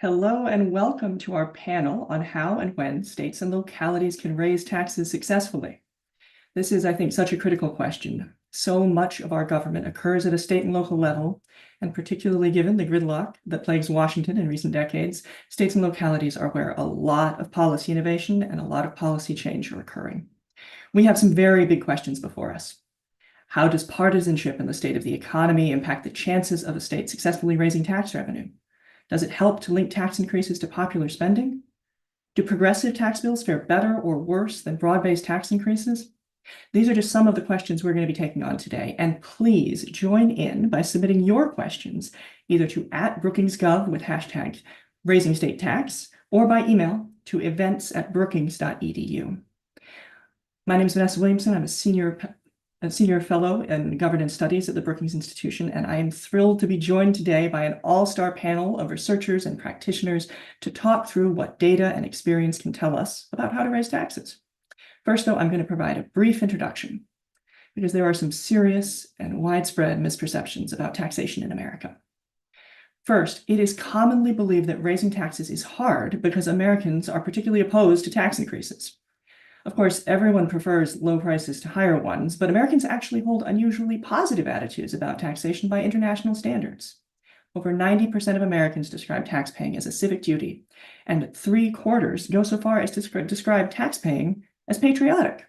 Hello and welcome to our panel on how and when states and localities can raise taxes successfully. This is, I think, such a critical question. So much of our government occurs at a state and local level, and particularly given the gridlock that plagues Washington in recent decades, states and localities are where a lot of policy innovation and a lot of policy change are occurring. We have some very big questions before us. How does partisanship in the state of the economy impact the chances of a state successfully raising tax revenue? Does it help to link tax increases to popular spending? Do progressive tax bills fare better or worse than broad-based tax increases? These are just some of the questions we're going to be taking on today, and please join in by submitting your questions either to @Brookings.gov with hashtag raising state tax or by email to events@brookings.edu. My name is Vanessa Williamson. I'm a senior fellow in governance studies at the Brookings Institution, and I am thrilled to be joined today by an all-star panel of researchers and practitioners to talk through what data and experience can tell us about how to raise taxes. First, though, I'm going to provide a brief introduction because there are some serious and widespread misperceptions about taxation in America. First, it is commonly believed that raising taxes is hard because Americans are particularly opposed to tax increases. Of course, everyone prefers low prices to higher ones, but Americans actually hold unusually positive attitudes about taxation by international standards. Over 90% of Americans describe taxpaying as a civic duty, and 3/4 go so far as to describe taxpaying as patriotic.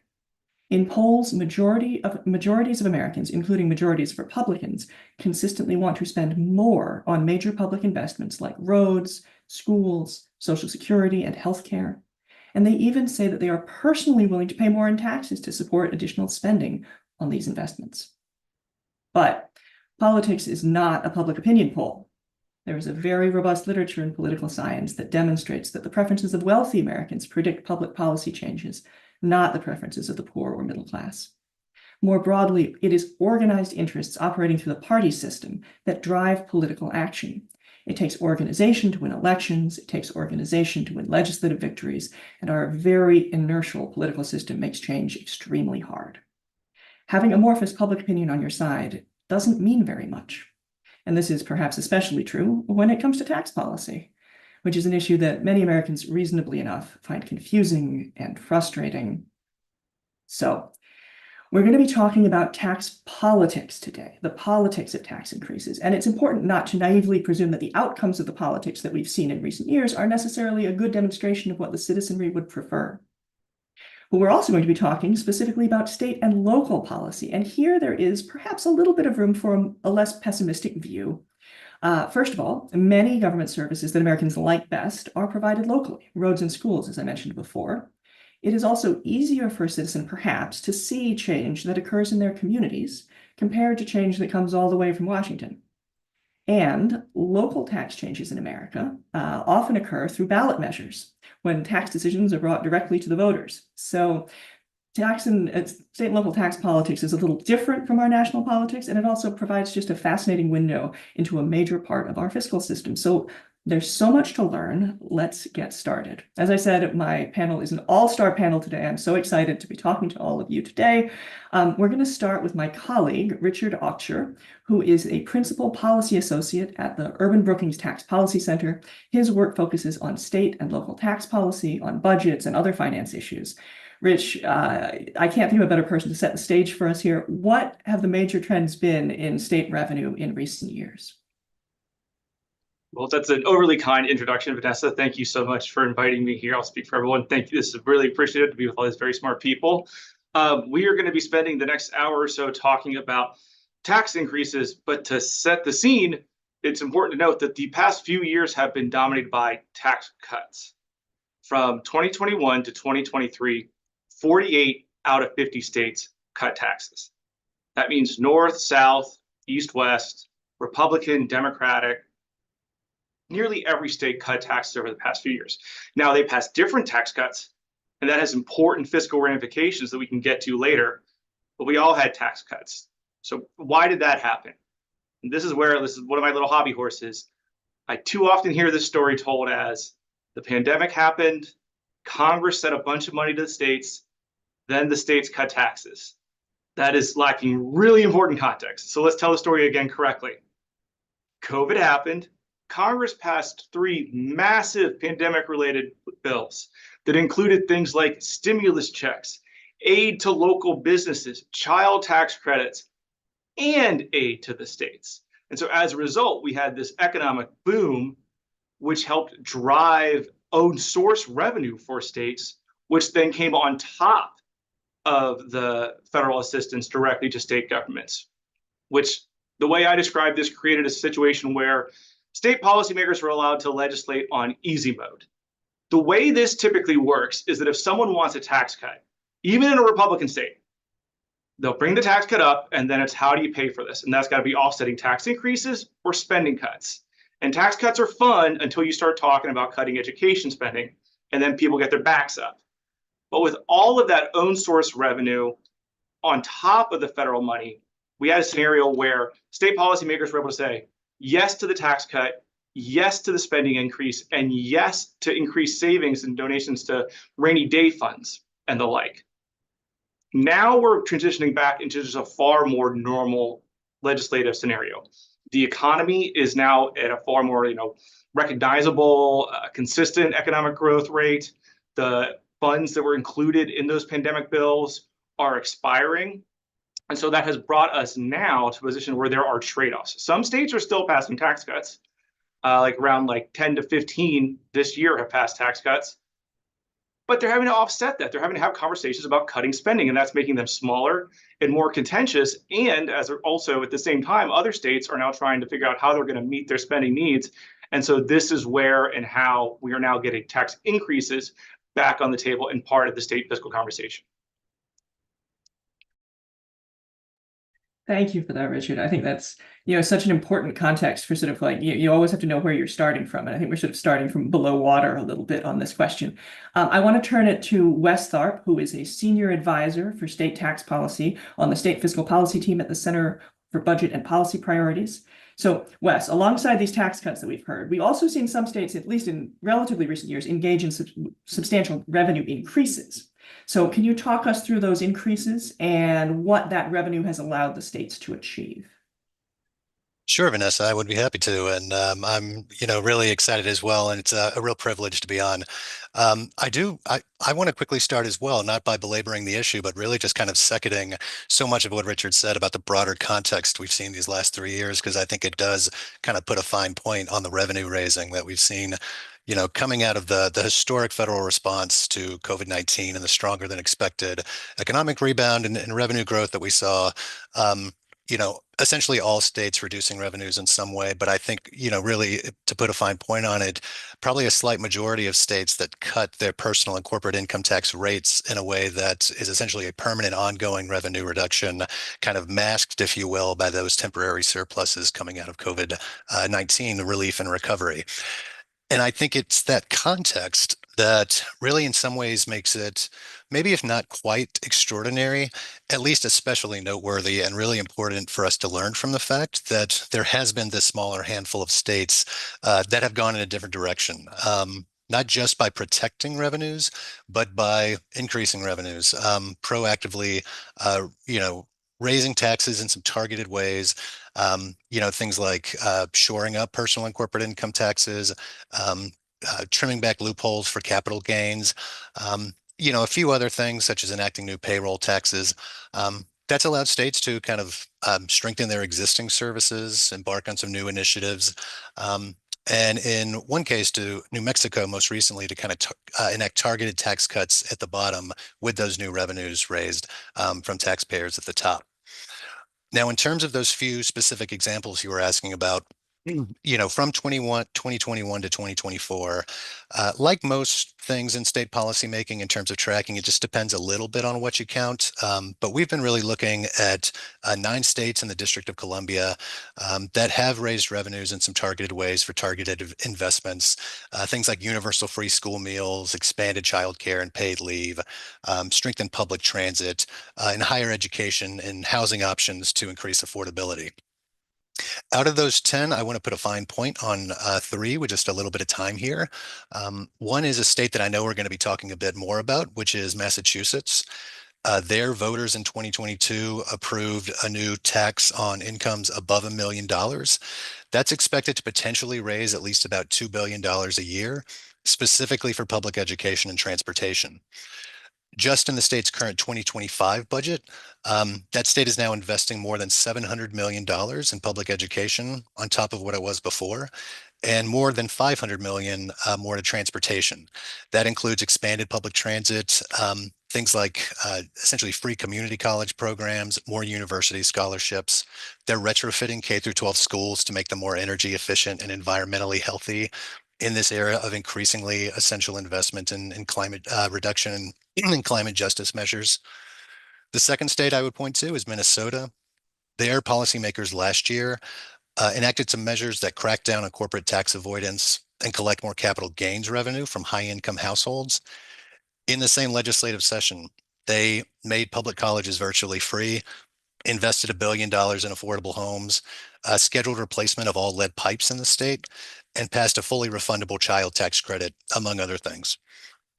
In polls, majorities of Americans, including majorities of Republicans, consistently want to spend more on major public investments like roads, schools, Social Security, and healthcare. And they even say that they are personally willing to pay more in taxes to support additional spending on these investments. But politics is not a public opinion poll. There is a very robust literature in political science that demonstrates that the preferences of wealthy Americans predict public policy changes, not the preferences of the poor or middle class. More broadly, it is organized interests operating through the party system that drive political action. It takes organization to win elections, it takes organization to win legislative victories, and our very inertial political system makes change extremely hard. Having amorphous public opinion on your side doesn't mean very much. And this is perhaps especially true when it comes to tax policy, which is an issue that many Americans reasonably enough find confusing and frustrating. So, we're going to be talking about tax politics today, the politics of tax increases. And it's important not to naively presume that the outcomes of the politics that we've seen in recent years are necessarily a good demonstration of what the citizenry would prefer. But we're also going to be talking specifically about state and local policy. And here there is perhaps a little bit of room for a less pessimistic view. First of all, many government services that Americans like best are provided locally, roads and schools, as I mentioned before. It is also easier for a citizen, perhaps, to see change that occurs in their communities compared to change that comes all the way from Washington. And local tax changes in America often occur through ballot measures when tax decisions are brought directly to the voters. So tax and state and local tax politics is a little different from our national politics, and it also provides just a fascinating window into a major part of our fiscal system. So there's so much to learn. Let's get started. As I said, my panel is an all-star panel today. I'm so excited to be talking to all of you today. We're going to start with my colleague, Richard Auchter, who is a principal policy associate at the Urban Brookings Tax Policy Center. His work focuses on state and local tax policy, on budgets, and other finance issues. Rich, I can't think of a better person to set the stage for us here. What have the major trends been in state revenue in recent years? Well, that's an overly kind introduction, Vanessa. Thank you so much for inviting me here. I'll speak for everyone. Thank you. This is really appreciated to be with all these very smart people. We are going to be spending the next hour or so talking about tax increases, but to set the scene, it's important to note that the past few years have been dominated by tax cuts. From 2021 to 2023, 48 out of 50 states cut taxes. That means North, South, East, West, Republican, Democratic, nearly every state cut taxes over the past few years. Now, they passed different tax cuts, and that has important fiscal ramifications that we can get to later, but we all had tax cuts. So why did that happen? And this is one of my little hobby horses. I too often hear this story told as the pandemic happened, Congress sent a bunch of money to the states, then the states cut taxes. That is lacking really important context. So let's tell the story again correctly. COVID happened, Congress passed three massive pandemic-related bills that included things like stimulus checks, aid to local businesses, child tax credits, and aid to the states. And so as a result, we had this economic boom, which helped drive own source revenue for states, which then came on top of the federal assistance directly to state governments, which the way I described this created a situation where state policymakers were allowed to legislate on easy mode. The way this typically works is that if someone wants a tax cut, even in a Republican state, they'll bring the tax cut up, and then it's how do you pay for this? And that's got to be offsetting tax increases or spending cuts. And tax cuts are fun until you start talking about cutting education spending, and then people get their backs up. But with all of that own source revenue on top of the federal money, we had a scenario where state policymakers were able to say yes to the tax cut, yes to the spending increase, and yes to increase savings and donations to rainy day funds and the like. Now we're transitioning back into just a far more normal legislative scenario. The economy is now at a far more, recognizable, consistent economic growth rate. The funds that were included in those pandemic bills are expiring. And so that has brought us now to a position where there are trade-offs. Some states are still passing tax cuts, around 10 to 15 this year have passed tax cuts. But they're having to offset that. They're having to have conversations about cutting spending, and that's making them smaller and more contentious. And as also at the same time, other states are now trying to figure out how they're going to meet their spending needs. And so this is where and how we are now getting tax increases back on the table and part of the state fiscal conversation. Thank you for that, Richard. I think that's, such an important context for sort of you always have to know where you're starting from. And I think we're sort of starting from below water a little bit on this question. I want to turn it to Wes Tharp, who is a senior advisor for state tax policy on the state fiscal policy team at the Center for Budget and Policy Priorities. So Wes, alongside these tax cuts that we've heard, we've also seen some states, at least in relatively recent years, engage in substantial revenue increases. So can you talk us through those increases and what that revenue has allowed the states to achieve? Sure, Vanessa, I would be happy to. And I'm, really excited as well. And it's a real privilege to be on. I want to quickly start as well, not by belaboring the issue, but really just kind of seconding so much of what Richard said about the broader context we've seen these last 3 years, because I think it does kind of put a fine point on the revenue raising that we've seen, coming out of the historic federal response to COVID-19 and the stronger than expected economic rebound and revenue growth that we saw. Essentially all states reducing revenues in some way. But I think, really to put a fine point on it, probably a slight majority of states that cut their personal and corporate income tax rates in a way that is essentially a permanent ongoing revenue reduction, kind of masked, if you will, by those temporary surpluses coming out of COVID-19 relief and recovery. And I think it's that context that really in some ways makes it, maybe if not quite extraordinary, at least especially noteworthy and really important for us to learn from the fact that there has been this smaller handful of states that have gone in a different direction. Not just by protecting revenues, but by increasing revenues, proactively, raising taxes in some targeted ways. Things like shoring up personal and corporate income taxes, trimming back loopholes for capital gains, a few other things such as enacting new payroll taxes. That's allowed states to kind of strengthen their existing services, embark on some new initiatives. And in one case to New Mexico most recently to kind of enact targeted tax cuts at the bottom with those new revenues raised from taxpayers at the top. Now, in terms of those few specific examples you were asking about, from 2021 to 2024, like most things in state policy making in terms of tracking, it just depends a little bit on what you count. But we've been really looking at 9 states in the District of Columbia that have raised revenues in some targeted ways for targeted investments, things like universal free school meals, expanded childcare and paid leave, strengthened public transit, and higher education and housing options to increase affordability. Out of those 10, I want to put a fine point on 3 with just a little bit of time here. One is a state that I know we're going to be talking a bit more about, which is Massachusetts. Their voters in 2022 approved a new tax on incomes above $1 million. That's expected to potentially raise at least about $2 billion a year, specifically for public education and transportation. Just in the state's current 2025 budget, that state is now investing more than $700 million in public education on top of what it was before, and more than 500 million more to transportation. That includes expanded public transit, things like essentially free community college programs, more university scholarships. They're retrofitting K through 12 schools to make them more energy efficient and environmentally healthy in this era of increasingly essential investment in climate reduction and climate justice measures. The second state I would point to is Minnesota. Their policymakers last year enacted some measures that crack down on corporate tax avoidance and collect more capital gains revenue from high-income households. In the same legislative session, they made public colleges virtually free, invested $1 billion in affordable homes, scheduled replacement of all lead pipes in the state, and passed a fully refundable child tax credit, among other things.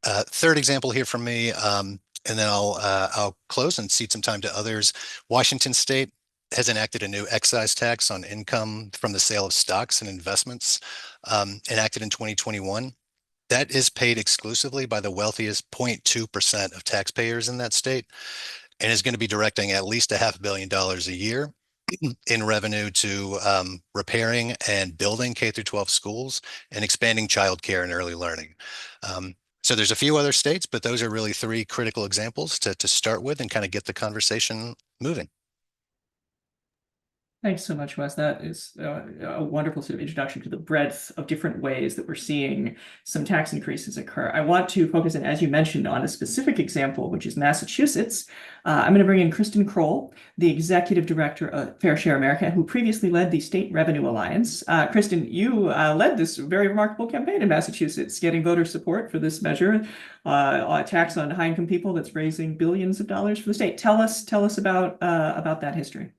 Third example here from me, and then I'll close and cede some time to others. Washington State has enacted a new excise tax on income from the sale of stocks and investments, enacted in 2021. That is paid exclusively by the wealthiest 0.2% of taxpayers in that state, and is going to be directing at least $500 million a year in revenue to repairing and building K through 12 schools and expanding childcare and early learning. So there's a few other states, but those are really three critical examples to start with and kind of get the conversation moving. Thanks so much, Wes. That is a wonderful sort of introduction to the breadth of different ways that we're seeing some tax increases occur. I want to focus in, as you mentioned, on a specific example, which is Massachusetts. I'm going to bring in Kristen Kroll, the executive director of Fair Share America, who previously led the State Revenue Alliance. Kristen, you led this very remarkable campaign in Massachusetts, getting voter support for this measure, a tax on high-income people that's raising billions of dollars for the state. Tell us about that history.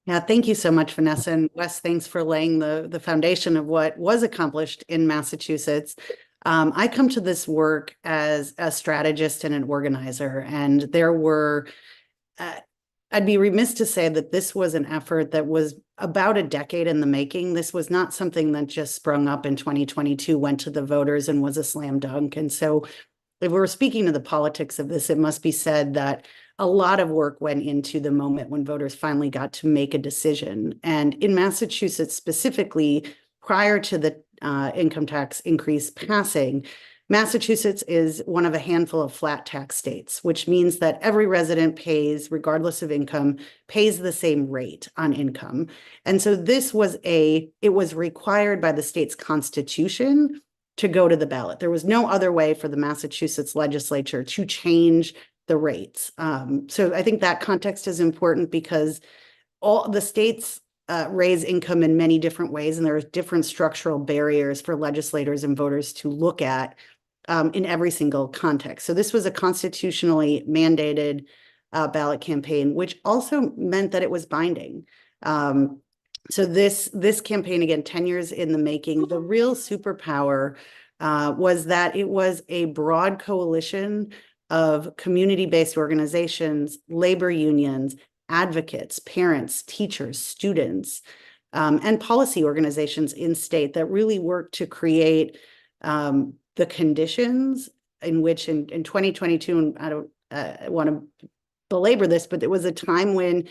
Yeah, thank you so much, Vanessa. And Wes, thanks for laying the foundation of what was accomplished in Massachusetts. I come to this work as a strategist and an organizer, and there were, I'd be remiss to say that this was an effort that was about a decade in the making. This was not something that just sprung up in 2022, went to the voters and was a slam dunk. And so if we're speaking to the politics of this, it must be said that a lot of work went into the moment when voters finally got to make a decision. And in Massachusetts specifically, prior to the income tax increase passing, Massachusetts is one of a handful of flat tax states, which means that every resident pays, regardless of income, pays the same rate on income. And so this was it was required by the state's constitution to go to the ballot. There was no other way for the Massachusetts legislature to change the rates. So I think that context is important because all the states raise income in many different ways, and there are different structural barriers for legislators and voters to look at in every single context. So this was a constitutionally mandated ballot campaign, which also meant that it was binding. So this campaign, again, 10 years in the making, the real superpower was that it was a broad coalition of community-based organizations, labor unions, advocates, parents, teachers, students, and policy organizations in state that really worked to create the conditions in which in 2022, and I don't want to belabor this, but it was a time when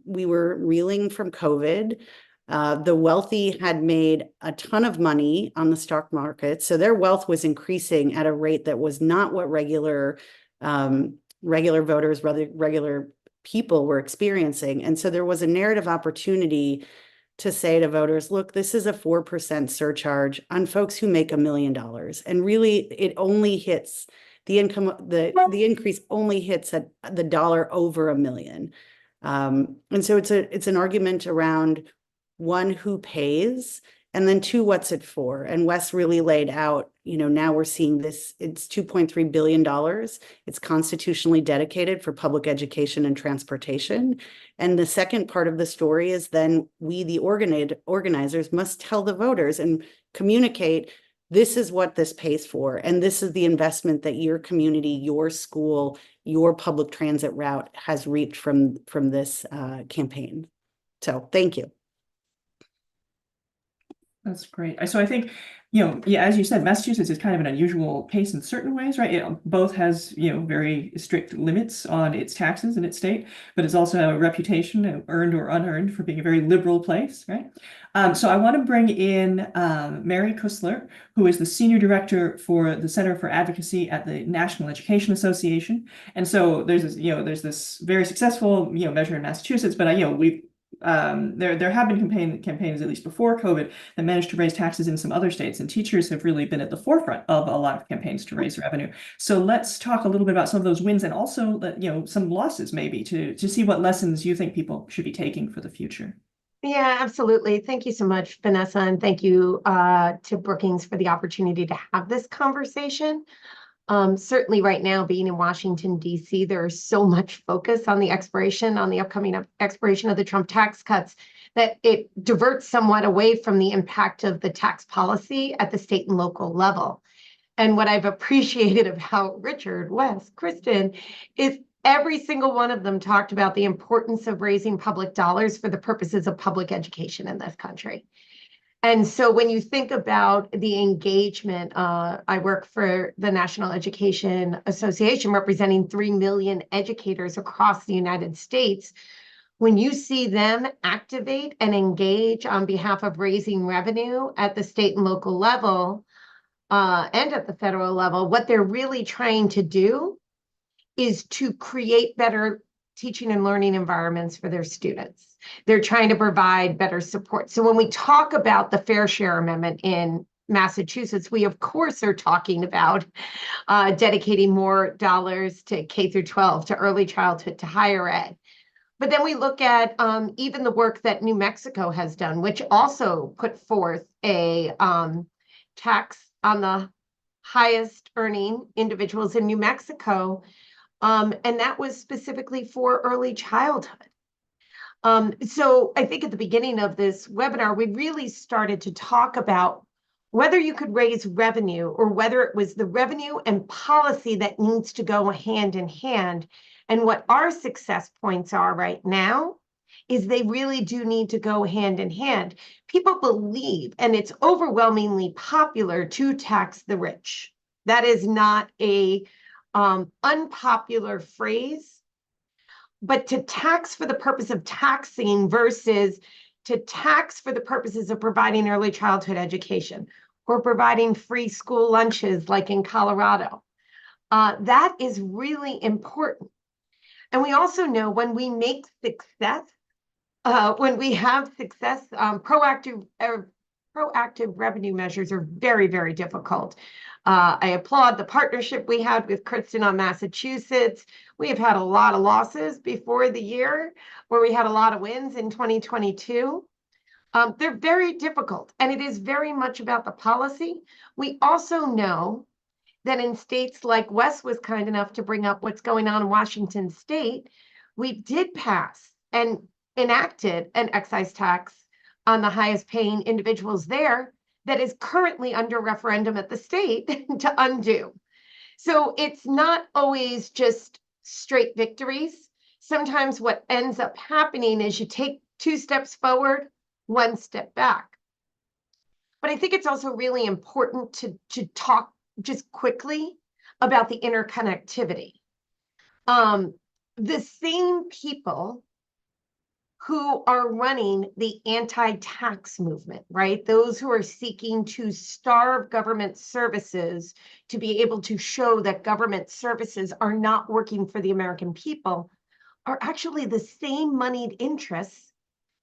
we were reeling from COVID. The wealthy had made a ton of money on the stock market, so their wealth was increasing at a rate that was not what regular voters, regular people were experiencing. And so there was a narrative opportunity to say to voters, look, this is a 4% surcharge on folks who make $1 million. And really, it only hits the income, the increase only hits at the dollar over $1 million. And so it's an argument around one, who pays, and then two, what's it for? And Wes really laid out, now we're seeing this, it's $2.3 billion. It's constitutionally dedicated for public education and transportation. And the second part of the story is then we, the organizers, must tell the voters and communicate this is what this pays for, and this is the investment that your community, your school, your public transit route has reaped from this campaign. So thank you. That's great. So I think, yeah, as you said, Massachusetts is kind of an unusual case in certain ways, right? It both has, very strict limits on its taxes in its state, but it's also a reputation, earned or unearned, for being a very liberal place, right? So I want to bring in Mary Kusler, who is the Senior Director for the Center for Advocacy at the National Education Association. And so there's this very successful, measure in Massachusetts, but there have been campaigns, at least before COVID, that managed to raise taxes in some other states, and teachers have really been at the forefront of a lot of campaigns to raise revenue. So let's talk a little bit about some of those wins, and also some losses, maybe, to see what lessons you think people should be taking for the future. Yeah, absolutely. Thank you so much, Vanessa, and thank you to Brookings for the opportunity to have this conversation. Certainly right now, being in Washington, D.C., there is so much focus on the upcoming expiration of the Trump tax cuts, that it diverts somewhat away from the impact of the tax policy at the state and local level. And what I've appreciated about Richard, Wes, Kristen, is every single one of them talked about the importance of raising public dollars for the purposes of public education in this country. And so when you think about the engagement, I work for the National Education Association, representing 3 million educators across the United States. When you see them activate and engage on behalf of raising revenue at the state and local level, and at the federal level, what they're really trying to do is to create better teaching and learning environments for their students. They're trying to provide better support. So when we talk about the Fair Share Amendment in Massachusetts, we of course are talking about dedicating more dollars to K through 12, to early childhood, to higher ed. But then we look at even the work that New Mexico has done, which also put forth a tax on the highest earning individuals in New Mexico. And that was specifically for early childhood. So I think at the beginning of this webinar, we really started to talk about whether you could raise revenue, or whether it was the revenue and policy that needs to go hand in hand. And what our success points are right now is they really do need to go hand in hand. People believe, and it's overwhelmingly popular, to tax the rich. That is not a unpopular phrase, but to tax for the purpose of taxing versus to tax for the purposes of providing early childhood education or providing free school lunches like in Colorado. That is really important. And we also know when we make success, when we have success, proactive revenue measures are very, very difficult. I applaud the partnership we had with Kristen on Massachusetts. We have had a lot of losses before the year, where we had a lot of wins in 2022. They're very difficult, and it is very much about the policy. We also know that in states like Wes was kind enough to bring up what's going on in Washington State, we did pass and enacted an excise tax on the highest paying individuals there that is currently under referendum at the state to undo. So it's not always just straight victories. Sometimes what ends up happening is you take 2 steps forward, 1 step back. But I think it's also really important to talk just quickly about the interconnectivity. The same people who are running the anti-tax movement, right? Those who are seeking to starve government services to be able to show that government services are not working for the American people, are actually the same moneyed interests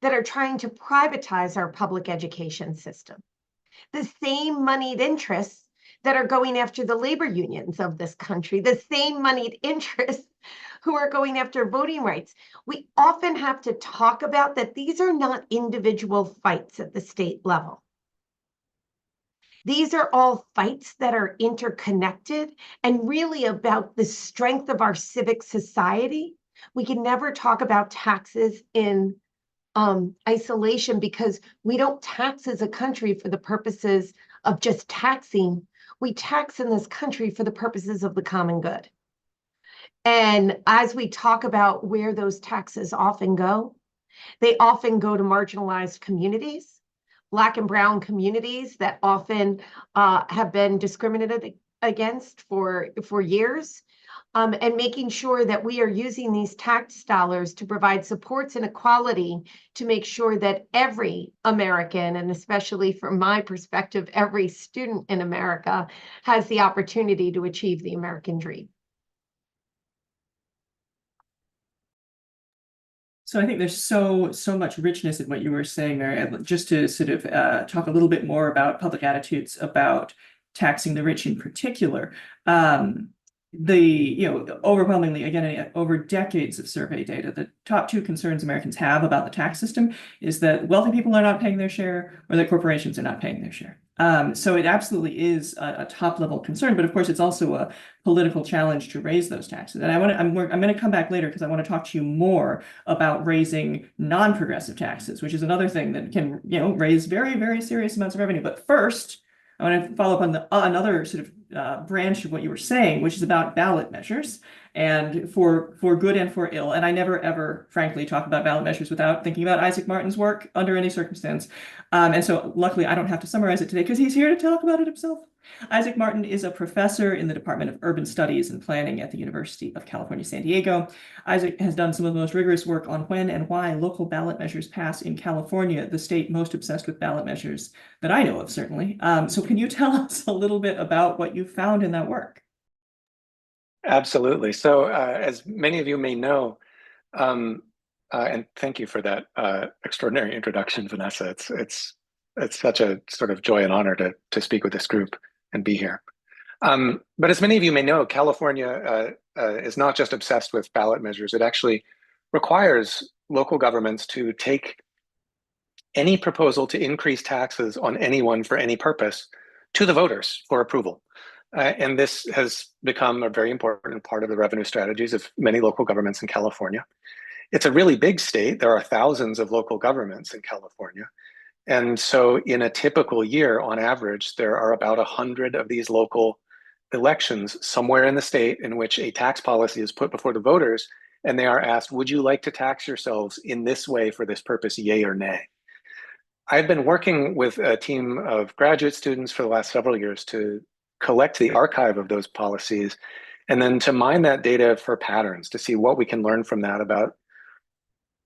that are trying to privatize our public education system. The same moneyed interests that are going after the labor unions of this country, the same moneyed interests who are going after voting rights. We often have to talk about that these are not individual fights at the state level. These are all fights that are interconnected and really about the strength of our civic society. We can never talk about taxes in isolation, because we don't tax as a country for the purposes of just taxing. We tax in this country for the purposes of the common good. And as we talk about where those taxes often go, they often go to marginalized communities, Black and brown communities that often have been discriminated against for years. And making sure that we are using these tax dollars to provide supports and equality to make sure that every American, and especially from my perspective, every student in America, has the opportunity to achieve the American dream. So I think there's so much richness in what you were saying, Mary. Just to sort of talk a little bit more about public attitudes about taxing the rich in particular. Overwhelmingly, again, over decades of survey data, the top two concerns Americans have about the tax system is that wealthy people are not paying their share or that corporations are not paying their share. So it absolutely is a top level concern, but of course it's also a political challenge to raise those taxes. And I'm going to come back later because I want to talk to you more about raising non-progressive taxes, which is another thing that can, raise very, very serious amounts of revenue. But first, I want to follow up on another sort of branch of what you were saying, which is about ballot measures, and for good and for ill. And I never, ever, frankly, talk about ballot measures without thinking about Isaac Martin's work under any circumstance. And so luckily, I don't have to summarize it today because he's here to talk about it himself. Isaac Martin is a professor in the Department of Urban Studies and Planning at the University of California, San Diego. Isaac has done some of the most rigorous work on when and why local ballot measures pass in California, the state most obsessed with ballot measures that I know of, certainly. So can you tell us a little bit about what you found in that work? Absolutely. So as many of you may know, and thank you for that extraordinary introduction, Vanessa. It's such a sort of joy and honor to speak with this group and be here. But as many of you may know, California is not just obsessed with ballot measures. It actually requires local governments to take any proposal to increase taxes on anyone for any purpose to the voters for approval. And this has become a very important part of the revenue strategies of many local governments in California. It's a really big state. There are thousands of local governments in California. And so in a typical year, on average, there are about 100 of these local elections somewhere in the state in which a tax policy is put before the voters, and they are asked, would you like to tax yourselves in this way for this purpose, yay or nay? I've been working with a team of graduate students for the last several years to collect the archive of those policies, and then to mine that data for patterns, to see what we can learn from that about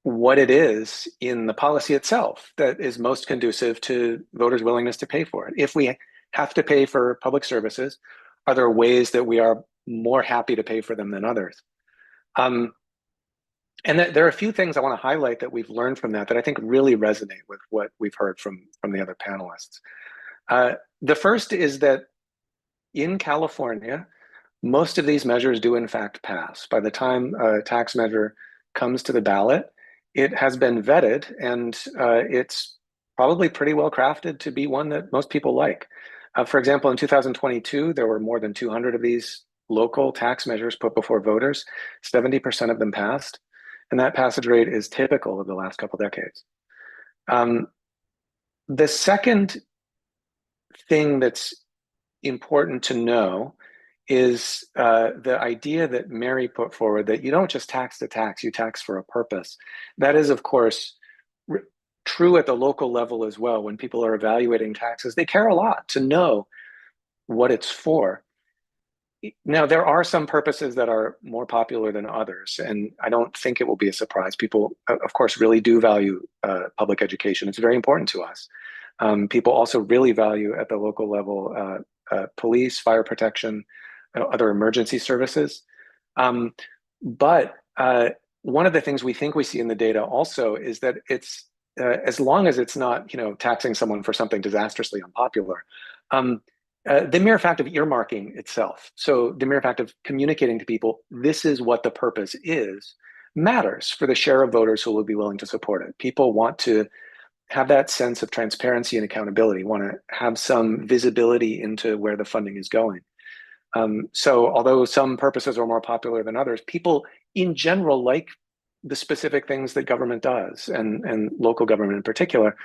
what it is in the policy itself that is most conducive to voters' willingness to pay for it. If we have to pay for public services, are there ways that we are more happy to pay for them than others? And there are a few things I want to highlight that we've learned from that I think really resonate with what we've heard from the other panelists. The first is that in California, most of these measures do in fact pass. By the time a tax measure comes to the ballot, it has been vetted, and it's probably pretty well crafted to be one that most people like. For example, in 2022, there were more than 200 of these local tax measures put before voters. 70% of them passed, and that passage rate is typical of the last couple decades. The second thing that's important to know is the idea that Mary put forward, that you don't just tax to tax, you tax for a purpose. That is, of course, true at the local level as well. When people are evaluating taxes, they care a lot to know what it's for. Now, there are some purposes that are more popular than others, and I don't think it will be a surprise. People, of course, really do value public education. It's very important to us. People also really value at the local level police, fire protection, other emergency services. But one of the things we think we see in the data also is that it's as long as it's not, taxing someone for something disastrously unpopular, the mere fact of earmarking itself, so the mere fact of communicating to people, this is what the purpose is, matters for the share of voters who will be willing to support it. People want to have that sense of transparency and accountability, want to have some visibility into where the funding is going. So although some purposes are more popular than others, people in general like the specific things that government does, and local government in particular.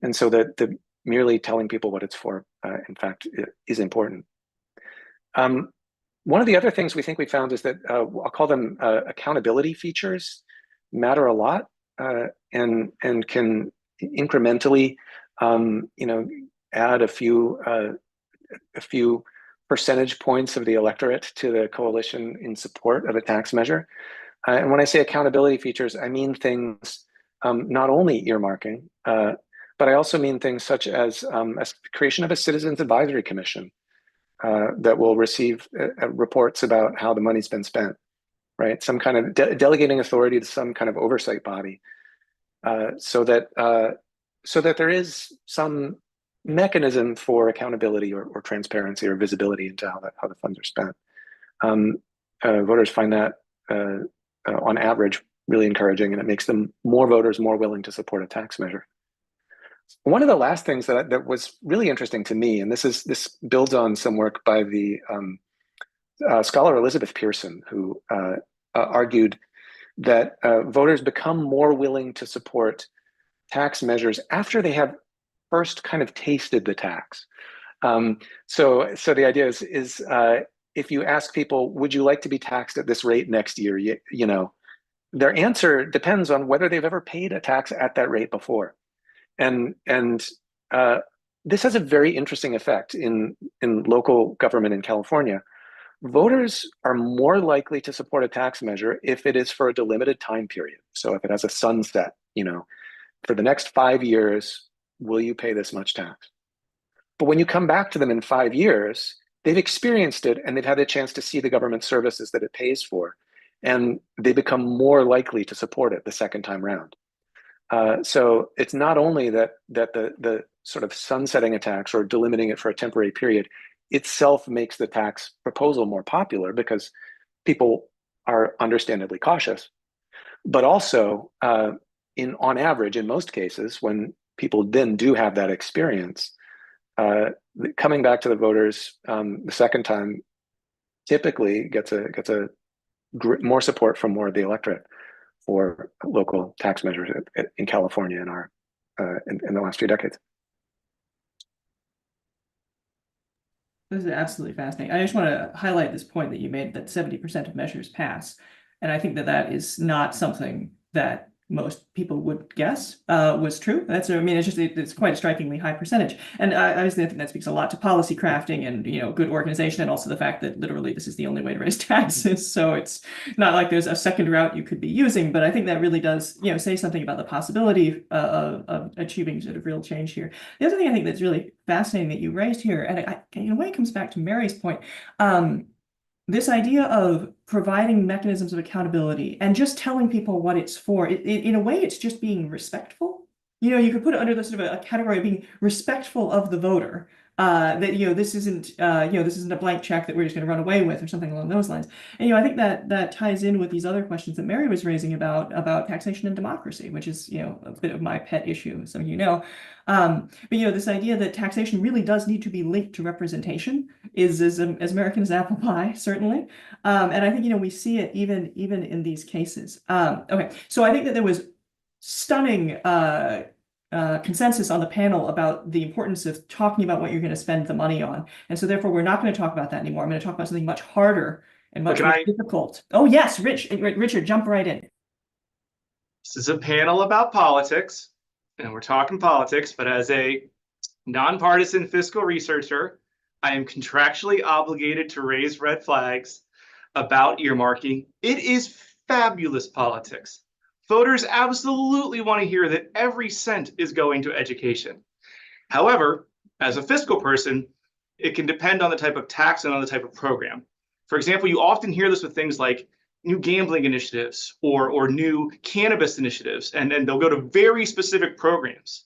And so that merely telling people what it's for, in fact, is important. One of the other things we think we found is that I'll call them accountability features matter a lot, and can incrementally, add a few percentage points of the electorate to the coalition in support of a tax measure. And when I say accountability features, I mean things not only earmarking, but I also mean things such as creation of a citizens advisory commission that will receive reports about how the money's been spent, right? Some kind of delegating authority to some kind of oversight body, so that there is some mechanism for accountability or transparency or visibility into how the funds are spent. Voters find that on average really encouraging, and it makes them more willing to support a tax measure. One of the last things that was really interesting to me, and this builds on some work by the scholar Elizabeth Pearson, who argued that voters become more willing to support tax measures after they have first kind of tasted the tax. So the idea is if you ask people, would you like to be taxed at this rate next year? You know, their answer depends on whether they've ever paid a tax at that rate before. And this has a very interesting effect in local government in California. Voters are more likely to support a tax measure if it is for a delimited time period. So if it has a sunset, for the next 5 years, will you pay this much tax? But when you come back to them in 5 years, they've experienced it and they've had a chance to see the government services that it pays for, and they become more likely to support it the second time around. So it's not only that the sort of sunsetting a tax or delimiting it for a temporary period itself makes the tax proposal more popular because people are understandably cautious, but also on average, in most cases, when people then do have that experience, coming back to the voters the second time typically gets more support from more of the electorate for local tax measures in California in the last few decades. This is absolutely fascinating. I just want to highlight this point that you made, that 70% of measures pass. And I think that is not something that most people would guess was true. It's quite a strikingly high percentage. And obviously I think that speaks a lot to policy crafting and, good organization, and also the fact that literally this is the only way to raise taxes. So it's not like there's a second route you could be using, but I think that really does, say something about the possibility of achieving sort of real change here. The other thing I think that's really fascinating that you raised here, and in a way it comes back to Mary's point, this idea of providing mechanisms of accountability and just telling people what it's for, in a way, it's just being respectful. You could put it under the sort of a category of being respectful of the voter. That this isn't a blank check that we're just going to run away with or something along those lines. And I think that ties in with these other questions that Mary was raising about taxation and democracy, which is a bit of my pet issue, as some of you know. But this idea that taxation really does need to be linked to representation is as American as apple pie, certainly. And I think we see it even in these cases. Okay, so I think that there was stunning consensus on the panel about the importance of talking about what you're going to spend the money on. And so therefore, we're not going to talk about that anymore. I'm going to talk about something much harder and much more difficult. Oh, yes, Richard, jump right in. This is a panel about politics, and we're talking politics, but as a nonpartisan fiscal researcher, I am contractually obligated to raise red flags about earmarking. It is fabulous politics. Voters absolutely want to hear that every cent is going to education. However, as a fiscal person, it can depend on the type of tax and on the type of program. For example, you often hear this with things like new gambling initiatives or new cannabis initiatives, and they'll go to very specific programs.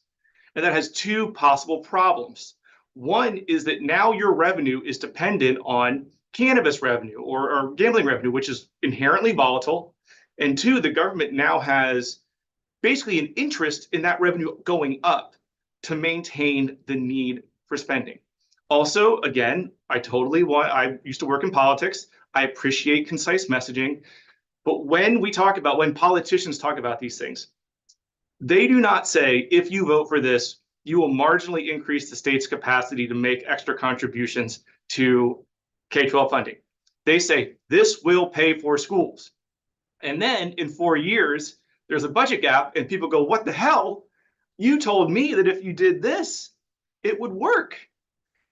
And that has two possible problems. One is that now your revenue is dependent on cannabis revenue or gambling revenue, which is inherently volatile. And two, the government now has basically an interest in that revenue going up to maintain the need for spending. Also, again, I used to work in politics. I appreciate concise messaging. But when politicians talk about these things, they do not say, if you vote for this, you will marginally increase the state's capacity to make extra contributions to K-12 funding. They say this will pay for schools. And then in 4 years, there's a budget gap and people go, what the hell? You told me that if you did this, it would work.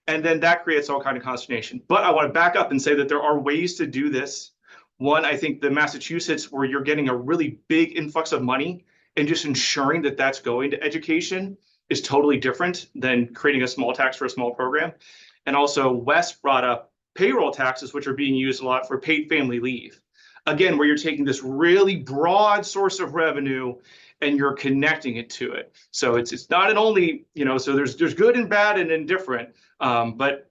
And then that creates all kind of consternation. But I want to back up and say that there are ways to do this. One, I think the Massachusetts, where you're getting a really big influx of money and just ensuring that that's going to education is totally different than creating a small tax for a small program. And also Wes brought up payroll taxes, which are being used a lot for paid family leave. Again, where you're taking this really broad source of revenue and you're connecting it to it. So it's not an only, so there's good and bad and indifferent. But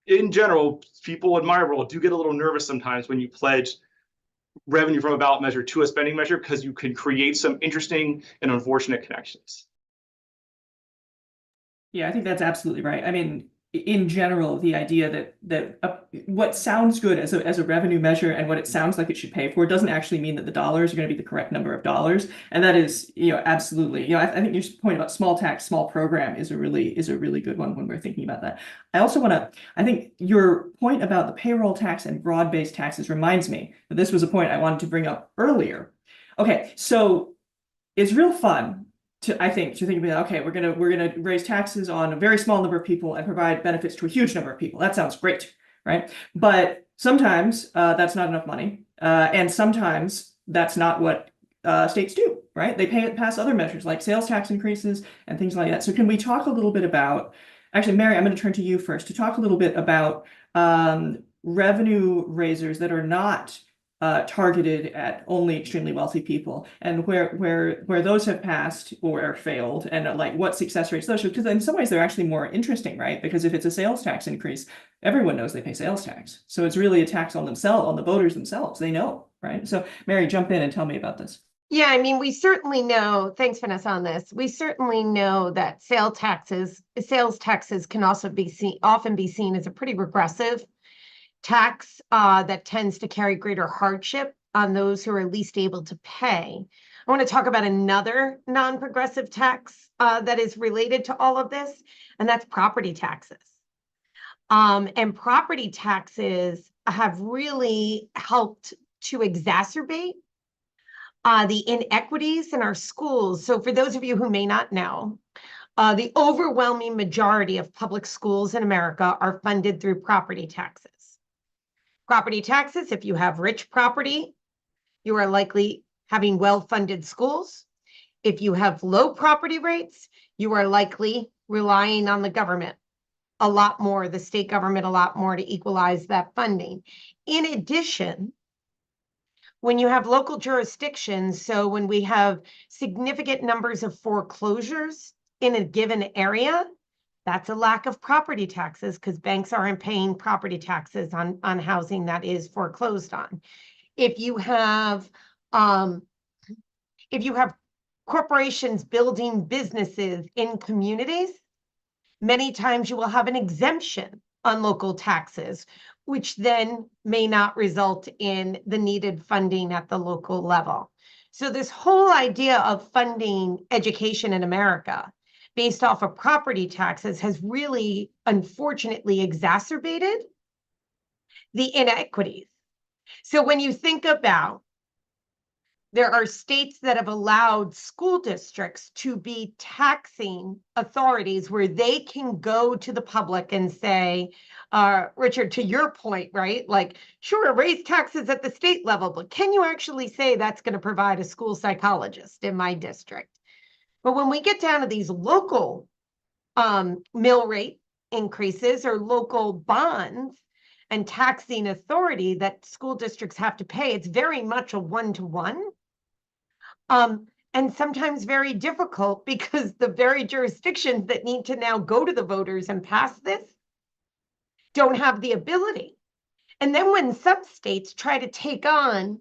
in general, people in my world do get a little nervous sometimes when you pledge revenue from a ballot measure to a spending measure, because you can create some interesting and unfortunate connections. Yeah, I think that's absolutely right. I mean, in general, the idea that what sounds good as a revenue measure and what it sounds like it should pay for doesn't actually mean that the dollars are going to be the correct number of dollars. And that is, absolutely, I think your point about small tax, small program is a really good one when we're thinking about that. I also I think your point about the payroll tax and broad-based taxes reminds me that this was a point I wanted to bring up earlier. Okay, so it's real fun to think about, okay, we're gonna raise taxes on a very small number of people and provide benefits to a huge number of people. That sounds great, right? But sometimes that's not enough money, and sometimes that's not what states do, right? They pass other measures like sales tax increases and things like that. So can we talk a little bit about, actually, Mary, I'm going to turn to you first to talk a little bit about revenue raisers that are not targeted at only extremely wealthy people, and where those have passed or failed, and like what success rates those show, because in some ways they're actually more interesting, right? Because if it's a sales tax increase, everyone knows they pay sales tax, so it's really a tax on themselves, on the voters themselves. They know, right? So Mary, jump in and tell me about this. Yeah, I mean, we certainly know, thanks Vanessa on this, we certainly know that sales taxes can also often be seen as a pretty regressive tax that tends to carry greater hardship on those who are least able to pay. I want to talk about another non-progressive tax that is related to all of this, and that's property taxes. And property taxes have really helped to exacerbate the inequities in our schools. So for those of you who may not know, the overwhelming majority of public schools in America are funded through property taxes. Property taxes, if you have rich property, you are likely having well-funded schools. If you have low property rates, you are likely relying on the government a lot more, the state government a lot more, to equalize that funding. In addition, when you have local jurisdictions, so when we have significant numbers of foreclosures in a given area, that's a lack of property taxes because banks aren't paying property taxes on housing that is foreclosed on. If you have corporations building businesses in communities, many times you will have an exemption on local taxes, which then may not result in the needed funding at the local level. So this whole idea of funding education in America based off of property taxes has really, unfortunately, exacerbated the inequities. So when you think about, there are states that have allowed school districts to be taxing authorities where they can go to the public and say, Richard, to your point, right? Like, sure, raise taxes at the state level, but can you actually say that's going to provide a school psychologist in my district? But when we get down to these local mill rate increases or local bonds and taxing authority that school districts have to pay, it's very much a one-to-one. And sometimes very difficult because the very jurisdictions that need to now go to the voters and pass this don't have the ability. And then when some states try to take on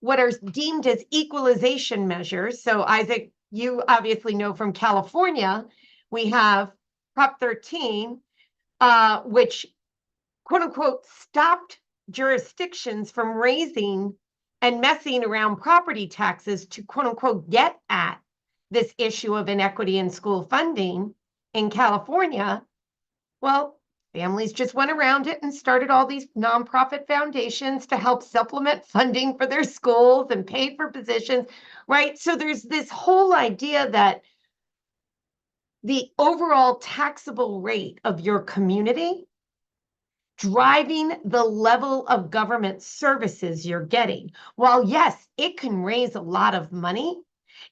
what are deemed as equalization measures, so Isaac, you obviously know from California, we have Prop 13, which quote unquote stopped jurisdictions from raising and messing around property taxes to quote unquote get at this issue of inequity in school funding in California, well, families just went around it and started all these nonprofit foundations to help supplement funding for their schools and pay for positions, right? So there's this whole idea that the overall taxable rate of your community driving the level of government services you're getting. While yes, it can raise a lot of money,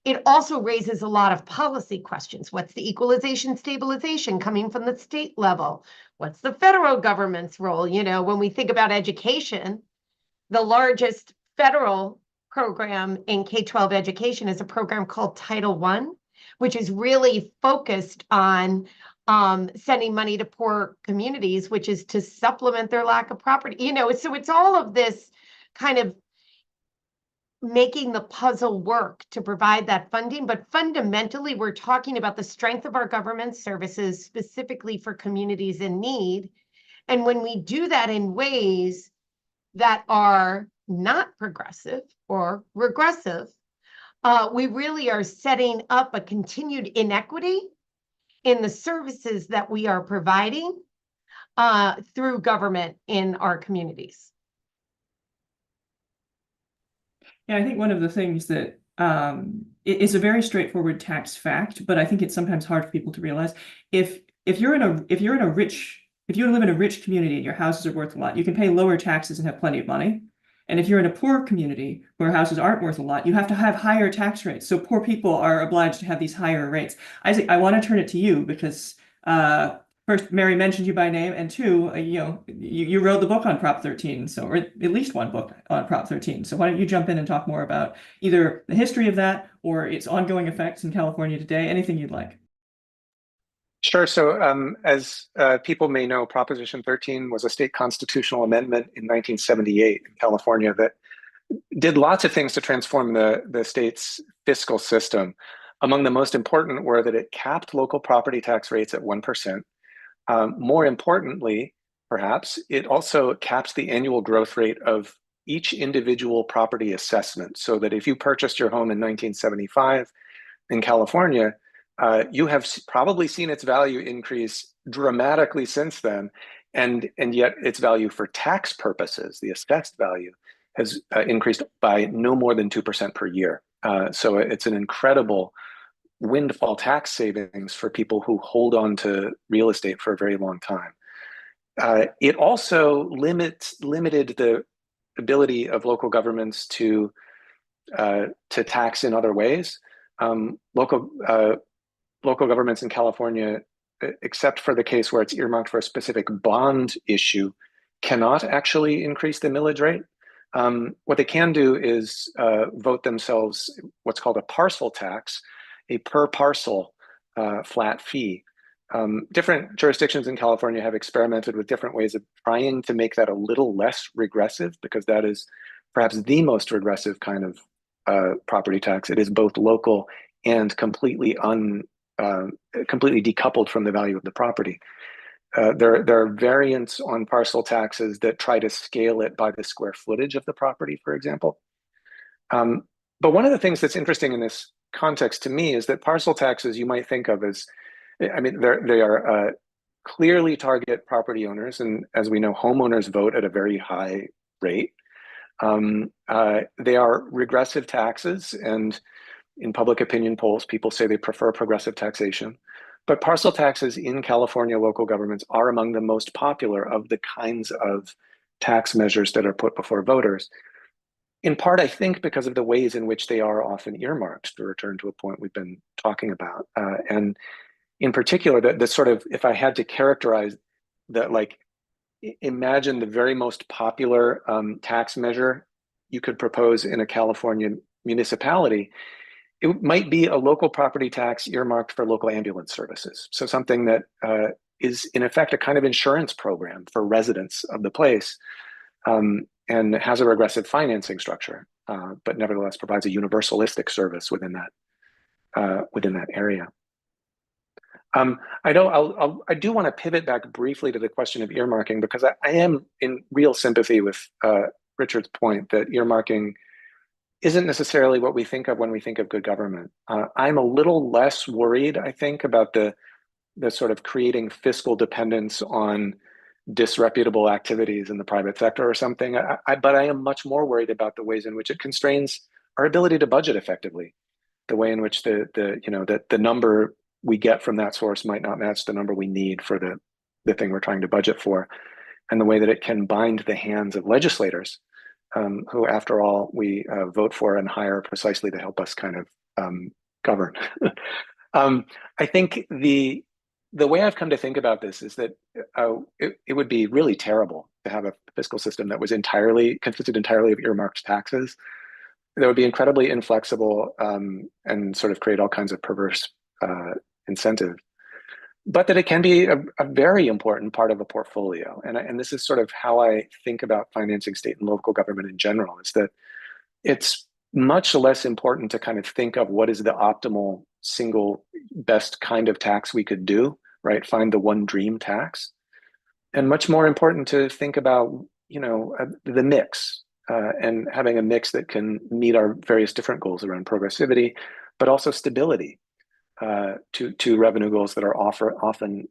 it also raises a lot of policy questions. What's the equalization stabilization coming from the state level? What's the federal government's role? You know, when we think about education, the largest federal program in K-12 education is a program called Title I, which is really focused on sending money to poor communities, which is to supplement their lack of property. You know, so it's all of this kind of making the puzzle work to provide that funding. But fundamentally, we're talking about the strength of our government services specifically for communities in need. And when we do that in ways that are not progressive or regressive, we really are setting up a continued inequity in the services that we are providing through government in our communities. Yeah, I think one of the things that it is a very straightforward tax fact, but I think it's sometimes hard for people to realize if you live in a rich community and your houses are worth a lot, you can pay lower taxes and have plenty of money. And if you're in a poor community where houses aren't worth a lot, you have to have higher tax rates. So poor people are obliged to have these higher rates. Isaac, I want to turn it to you because first, Mary mentioned you by name, and two, you wrote the book on Prop 13, so or at least one book on Prop 13. So why don't you jump in and talk more about either the history of that or its ongoing effects in California today, anything you'd like. Sure. So as people may know, Proposition 13 was a state constitutional amendment in 1978 in California that did lots of things to transform the state's fiscal system. Among the most important were that it capped local property tax rates at 1%. More importantly, perhaps, it also caps the annual growth rate of each individual property assessment, so that if you purchased your home in 1975 in California, you have probably seen its value increase dramatically since then, and yet its value for tax purposes, the assessed value, has increased by no more than 2% per year. So it's an incredible windfall tax savings for people who hold on to real estate for a very long time. It also limited the ability of local governments to tax in other ways. Local governments in California, except for the case where it's earmarked for a specific bond issue, cannot actually increase the millage rate. What they can do is vote themselves what's called a parcel tax, a per parcel flat fee. Different jurisdictions in California have experimented with different ways of trying to make that a little less regressive, because that is perhaps the most regressive kind of property tax. It is both local and completely decoupled from the value of the property. There are variants on parcel taxes that try to scale it by the square footage of the property, for example. But one of the things that's interesting in this context to me is that parcel taxes you might think of as, I mean, they are clearly target property owners, and as we know, homeowners vote at a very high rate. They are regressive taxes, and in public opinion polls, people say they prefer progressive taxation. But parcel taxes in California local governments are among the most popular of the kinds of tax measures that are put before voters. In part, I think, because of the ways in which they are often earmarked, to return to a point we've been talking about. And in particular, the sort of, if I had to characterize that, like, imagine the very most popular tax measure you could propose in a California municipality, it might be a local property tax earmarked for local ambulance services. So something that is in effect a kind of insurance program for residents of the place, and has a regressive financing structure, but nevertheless provides a universalistic service within that area. I do want to pivot back briefly to the question of earmarking, because I am in real sympathy with Richard's point that earmarking isn't necessarily what we think of when we think of good government. I'm a little less worried, I think, about the sort of creating fiscal dependence on disreputable activities in the private sector or something. But I am much more worried about the ways in which it constrains our ability to budget effectively. The way in which the number we get from that source might not match the number we need for the thing we're trying to budget for, and the way that it can bind the hands of legislators, who, after all, we vote for and hire precisely to help us kind of govern. I think the way I've come to think about this is that it would be really terrible to have a fiscal system that was consisted entirely of earmarked taxes. That would be incredibly inflexible, and sort of create all kinds of perverse incentive. But that it can be a very important part of a portfolio. And this is sort of how I think about financing state and local government in general, is that it's much less important to kind of think of what is the optimal single best kind of tax we could do, right? Find the one dream tax. And much more important to think about, the mix, and having a mix that can meet our various different goals around progressivity, but also stability, to revenue goals that are often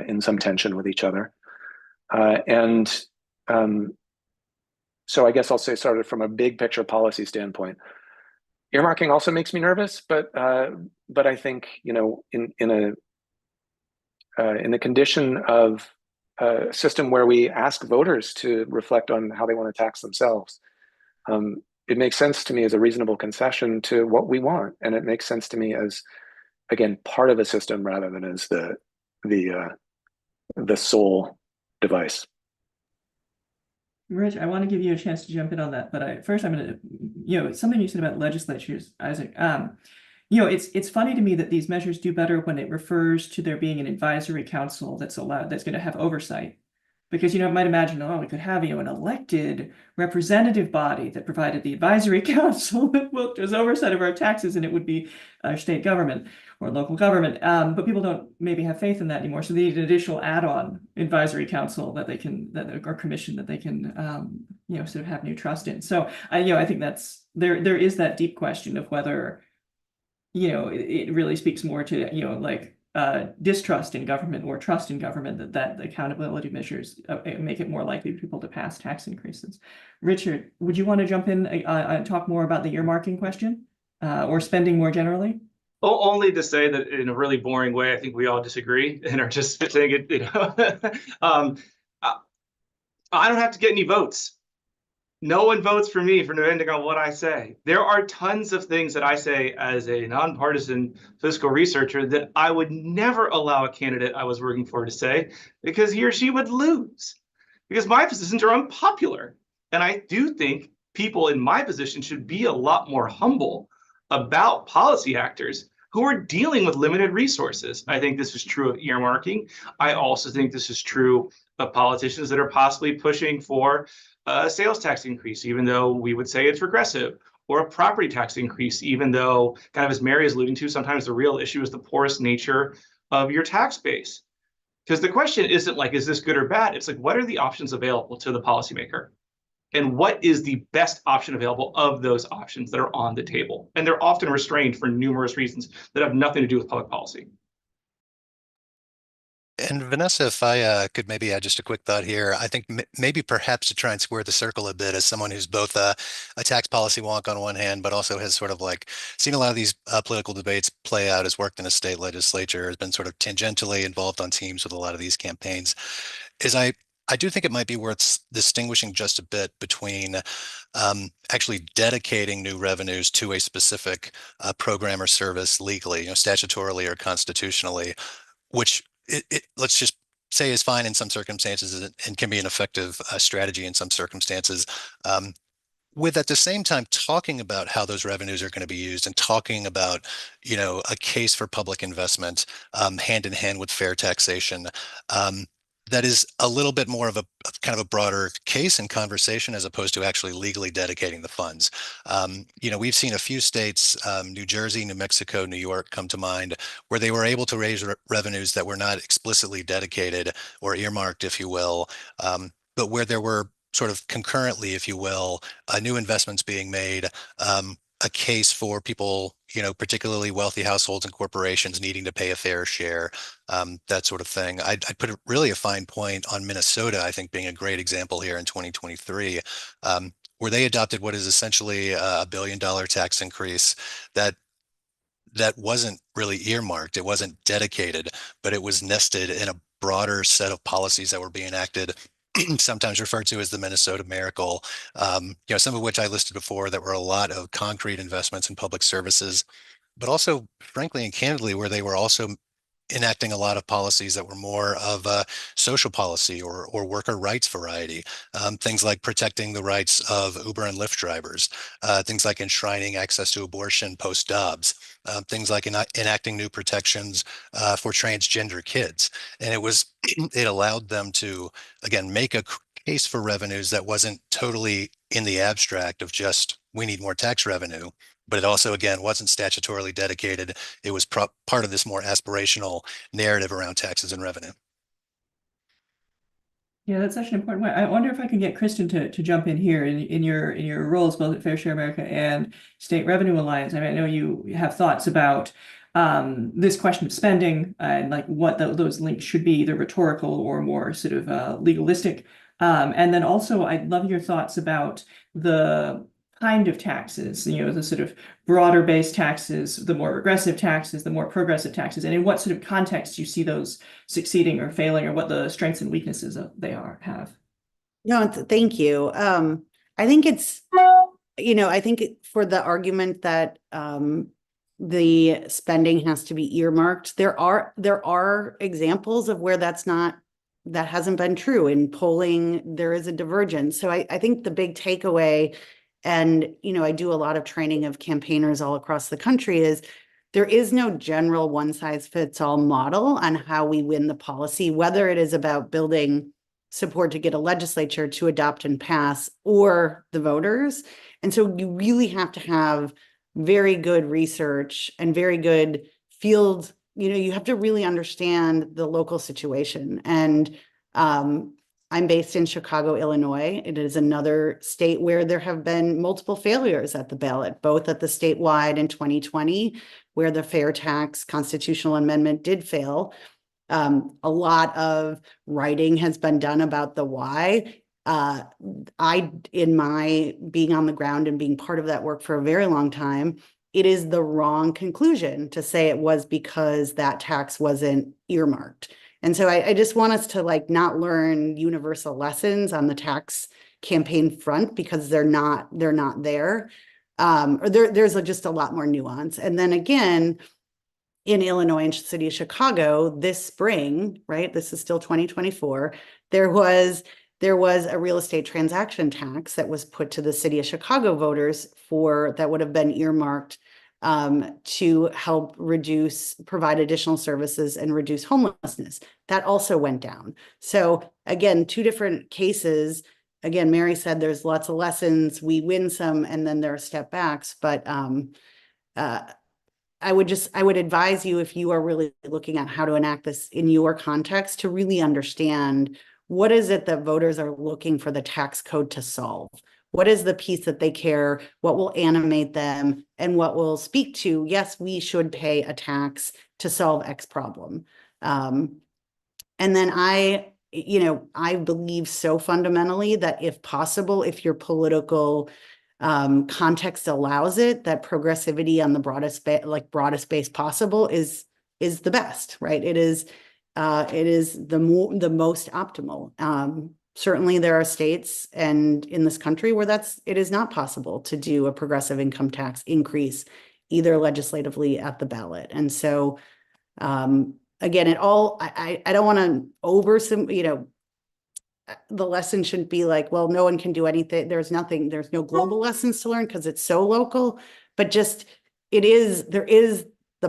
in some tension with each other. So I guess I'll say, sort of from a big picture policy standpoint, earmarking also makes me nervous, but I think, in the condition of a system where we ask voters to reflect on how they want to tax themselves, it makes sense to me as a reasonable concession to what we want, and it makes sense to me as, again, part of a system rather than as the sole device. Rich, I want to give you a chance to jump in on that, but first I'm going to, something you said about legislatures, Isaac. It's funny to me that these measures do better when it refers to there being an advisory council that's going to have oversight. Because, you might imagine, we could have, an elected representative body that provided the advisory council that worked as oversight of our taxes, and it would be our state government or local government. But people don't maybe have faith in that anymore. So they need an additional add-on advisory council or commission that they can, sort of have new trust in. So, I think there is that deep question of whether, it really speaks more to, distrust in government or trust in government, that the accountability measures make it more likely for people to pass tax increases. Richard, would you want to jump in and talk more about the earmarking question, or spending more generally? Only to say that in a really boring way, I think we all disagree and are just saying it. I don't have to get any votes. No one votes for me for depending on what I say. There are tons of things that I say as a nonpartisan fiscal researcher that I would never allow a candidate I was working for to say, because he or she would lose. Because my positions are unpopular. And I do think people in my position should be a lot more humble about policy actors who are dealing with limited resources. I think this is true of earmarking. I also think this is true of politicians that are possibly pushing for a sales tax increase, even though we would say it's regressive, or a property tax increase, even though, kind of as Mary is alluding to, sometimes the real issue is the porous nature of your tax base. Because the question isn't like, is this good or bad? It's like, what are the options available to the policymaker? And what is the best option available of those options that are on the table? And they're often restrained for numerous reasons that have nothing to do with public policy. And Vanessa, if I could maybe add just a quick thought here, I think maybe perhaps to try and square the circle a bit, as someone who's both a tax policy wonk on one hand, but also has sort of like seen a lot of these political debates play out, has worked in a state legislature, has been sort of tangentially involved on teams with a lot of these campaigns, is I do think it might be worth distinguishing just a bit between actually dedicating new revenues to a specific program or service legally, statutorily or constitutionally, which let's just say is fine in some circumstances and can be an effective strategy in some circumstances. With at the same time talking about how those revenues are going to be used and talking about, a case for public investment hand in hand with fair taxation. That is a little bit more of a kind of a broader case and conversation as opposed to actually legally dedicating the funds. We've seen a few states, New Jersey, New Mexico, New York come to mind, where they were able to raise revenues that were not explicitly dedicated or earmarked, if you will, but where there were sort of concurrently, if you will, new investments being made, a case for people, particularly wealthy households and corporations needing to pay a fair share, that sort of thing. I'd put really a fine point on Minnesota, I think, being a great example here in 2023, where they adopted what is essentially a $1 billion tax increase that wasn't really earmarked. It wasn't dedicated, but it was nested in a broader set of policies that were being enacted, sometimes referred to as the Minnesota Miracle, some of which I listed before, that were a lot of concrete investments in public services, but also, frankly and candidly, where they were also enacting a lot of policies that were more of a social policy or worker rights variety. Things like protecting the rights of Uber and Lyft drivers, things like enshrining access to abortion post-Dobbs, things like enacting new protections for transgender kids. And it allowed them to, again, make a case for revenues that wasn't totally in the abstract of just, we need more tax revenue. But it also, again, wasn't statutorily dedicated. It was part of this more aspirational narrative around taxes and revenue. Yeah, that's such an important point. I wonder if I can get Kristen to jump in here in your roles both at Fair Share America and State Revenue Alliance. I mean, I know you have thoughts about this question of spending and like what those links should be, either rhetorical or more sort of legalistic. And then also, I'd love your thoughts about the kind of taxes, the sort of broader based taxes, the more regressive taxes, the more progressive taxes, and in what sort of context you see those succeeding or failing, or what the strengths and weaknesses have. No, thank you. I think it's, I think for the argument that the spending has to be earmarked, there are examples of where that hasn't been true. In polling, there is a divergence. So I think the big takeaway, and, I do a lot of training of campaigners all across the country, is there is no general one size fits all model on how we win the policy, whether it is about building support to get a legislature to adopt and pass or the voters. And so you really have to have very good research and very good field, you have to really understand the local situation. And I'm based in Chicago, Illinois. It is another state where there have been multiple failures at the ballot, both at the statewide in 2020, where the fair tax constitutional amendment did fail. A lot of writing has been done about the why. In my being on the ground and being part of that work for a very long time, it is the wrong conclusion to say it was because that tax wasn't earmarked. And so I just want us to not learn universal lessons on the tax campaign front, because they're not there. Or there's just a lot more nuance. And then again, in Illinois and city of Chicago this spring, right? This is still 2024. There was a real estate transaction tax that was put to the city of Chicago voters that would have been earmarked to help provide additional services and reduce homelessness. That also went down. So again, two different cases. Again, Mary said there's lots of lessons. We win some, and then there are step backs. But I would advise you, if you are really looking at how to enact this in your context, to really understand what is it that voters are looking for the tax code to solve. What is the piece that they care, what will animate them, and what will speak to, yes, we should pay a tax to solve X problem. And then I believe so fundamentally that if possible, if your political context allows it, that progressivity on the broadest base possible is the best, right? It is the most optimal. Certainly there are states and in this country where it is not possible to do a progressive income tax increase either legislatively at the ballot. And so again, I don't want to the lesson shouldn't be like, well, no one can do anything. There's no global lessons to learn because it's so local, but just the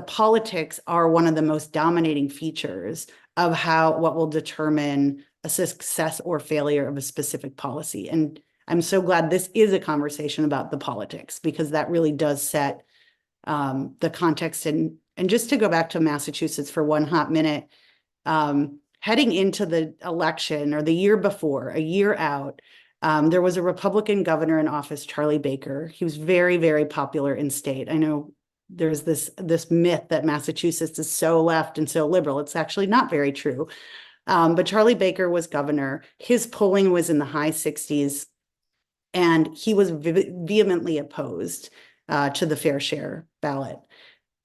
politics are one of the most dominating features of what will determine a success or failure of a specific policy. And I'm so glad this is a conversation about the politics, because that really does set the context. And just to go back to Massachusetts for one hot minute, heading into the election or the year before, a year out, There was a Republican governor in office, Charlie Baker. He was very, very popular in state. I know there's this myth that Massachusetts is so left and so liberal. It's actually not very true. But Charlie Baker was governor. His polling was in the high 60s, and he was vehemently opposed to the fair share ballot.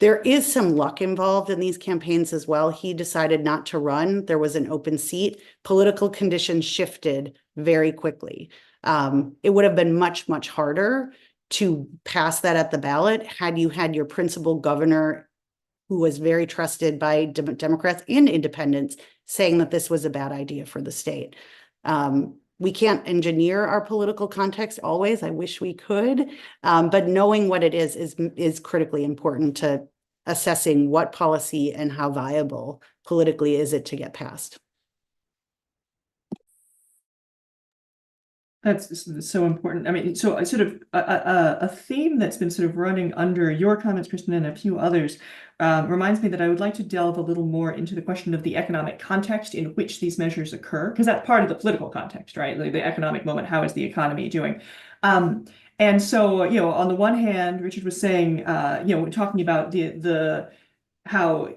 There is some luck involved in these campaigns as well. He decided not to run. There was an open seat. Political conditions shifted very quickly. It would have been much, much harder to pass that at the ballot had you had your principal governor, who was very trusted by Democrats and independents, saying that this was a bad idea for the state. We can't engineer our political context always. I wish we could, but knowing what it is critically important to assessing what policy and how viable politically is it to get passed. That's so important. I mean, so sort of a theme that's been sort of running under your comments, Kristen, and a few others reminds me that I would like to delve a little more into the question of the economic context in which these measures occur, because that's part of the political context, right? Like the economic moment, how is the economy doing? And so, on the one hand, Richard was saying, talking about how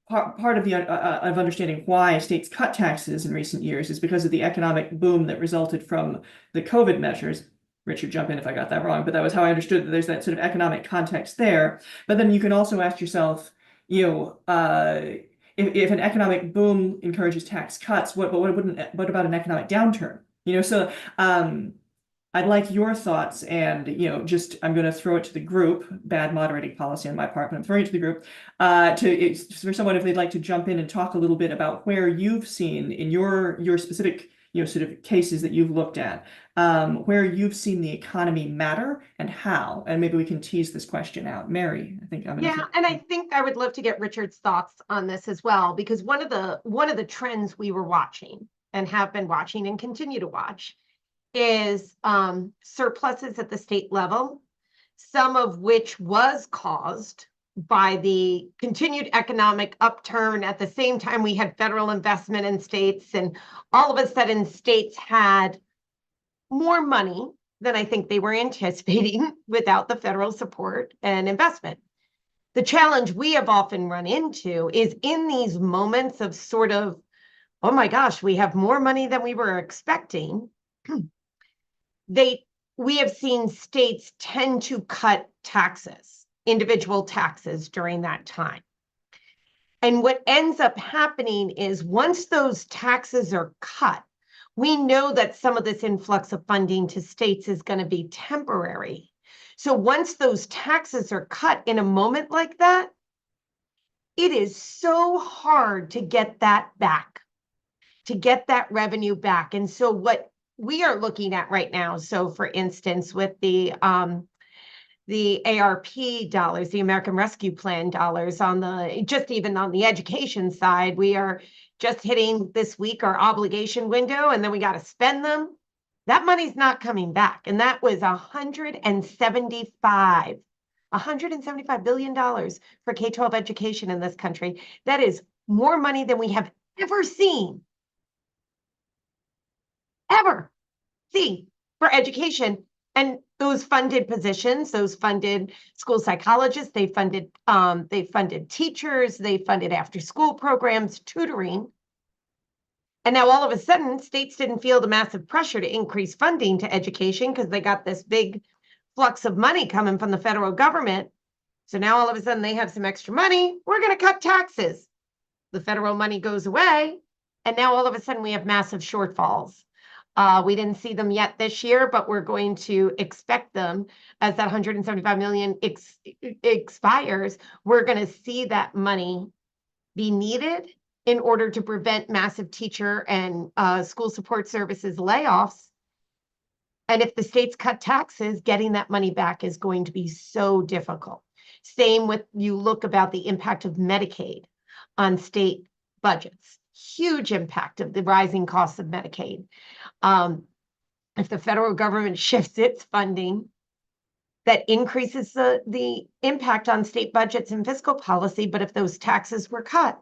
part of the of understanding why states cut taxes in recent years is because of the economic boom that resulted from the COVID measures. Richard, jump in if I got that wrong, but that was how I understood that there's that sort of economic context there. But then you can also ask yourself, if an economic boom encourages tax cuts, what about an economic downturn? So I'd like your thoughts, and I'm going to throw it to the group. Bad moderating policy on my part, but I'm throwing it to the group for someone if they'd like to jump in and talk a little bit about where you've seen in your specific sort of cases that you've looked at, where you've seen the economy matter and how. And maybe we can tease this question out. Mary, I think I'm going to. And I think I would love to get Richard's thoughts on this as well, because one of the trends we were watching and have been watching and continue to watch is surpluses at the state level, some of which was caused by the continued economic upturn. At the same time, we had federal investment in states, and all of a sudden states had more money than I think they were anticipating without the federal support and investment. The challenge we have often run into is in these moments of sort of, oh my gosh, we have more money than we were expecting. We have seen states tend to cut taxes, individual taxes during that time. And what ends up happening is once those taxes are cut, we know that some of this influx of funding to states is going to be temporary. So once those taxes are cut in a moment like that, it is so hard to get that back, to get that revenue back. And so what we are looking at right now, so for instance, with the ARP dollars, the American Rescue Plan dollars, even on the education side, we are just hitting this week our obligation window, and then we got to spend them. That money's not coming back. And that was $175 billion for K-12 education in this country. That is more money than we have ever seen for education. And those funded positions, those funded school psychologists, they funded teachers, they funded after school programs, tutoring. And now all of a sudden, states didn't feel the massive pressure to increase funding to education because they got this big flux of money coming from the federal government. So now all of a sudden they have some extra money. We're going to cut taxes. The federal money goes away. And now all of a sudden we have massive shortfalls. We didn't see them yet this year, but we're going to expect them as that $175 million expires. We're going to see that money be needed in order to prevent massive teacher and school support services layoffs. And if the states cut taxes, getting that money back is going to be so difficult. Same with, you look about the impact of Medicaid on state budgets. Huge impact of the rising costs of Medicaid. If the federal government shifts its funding, that increases the impact on state budgets and fiscal policy. But if those taxes were cut,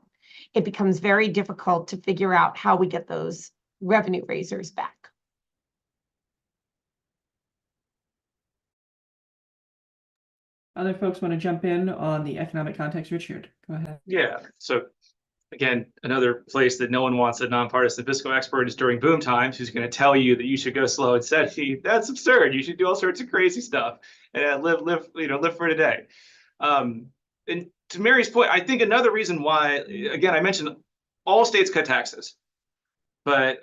it becomes very difficult to figure out how we get those revenue raisers back. Other folks want to jump in on the economic context? Richard, go ahead. Yeah. So again, another place that no one wants a nonpartisan fiscal expert is during boom times, who's going to tell you that you should go slow and steady. That's absurd. You should do all sorts of crazy stuff and live for today. And to Mary's point, I think another reason why, again, I mentioned all states cut taxes, but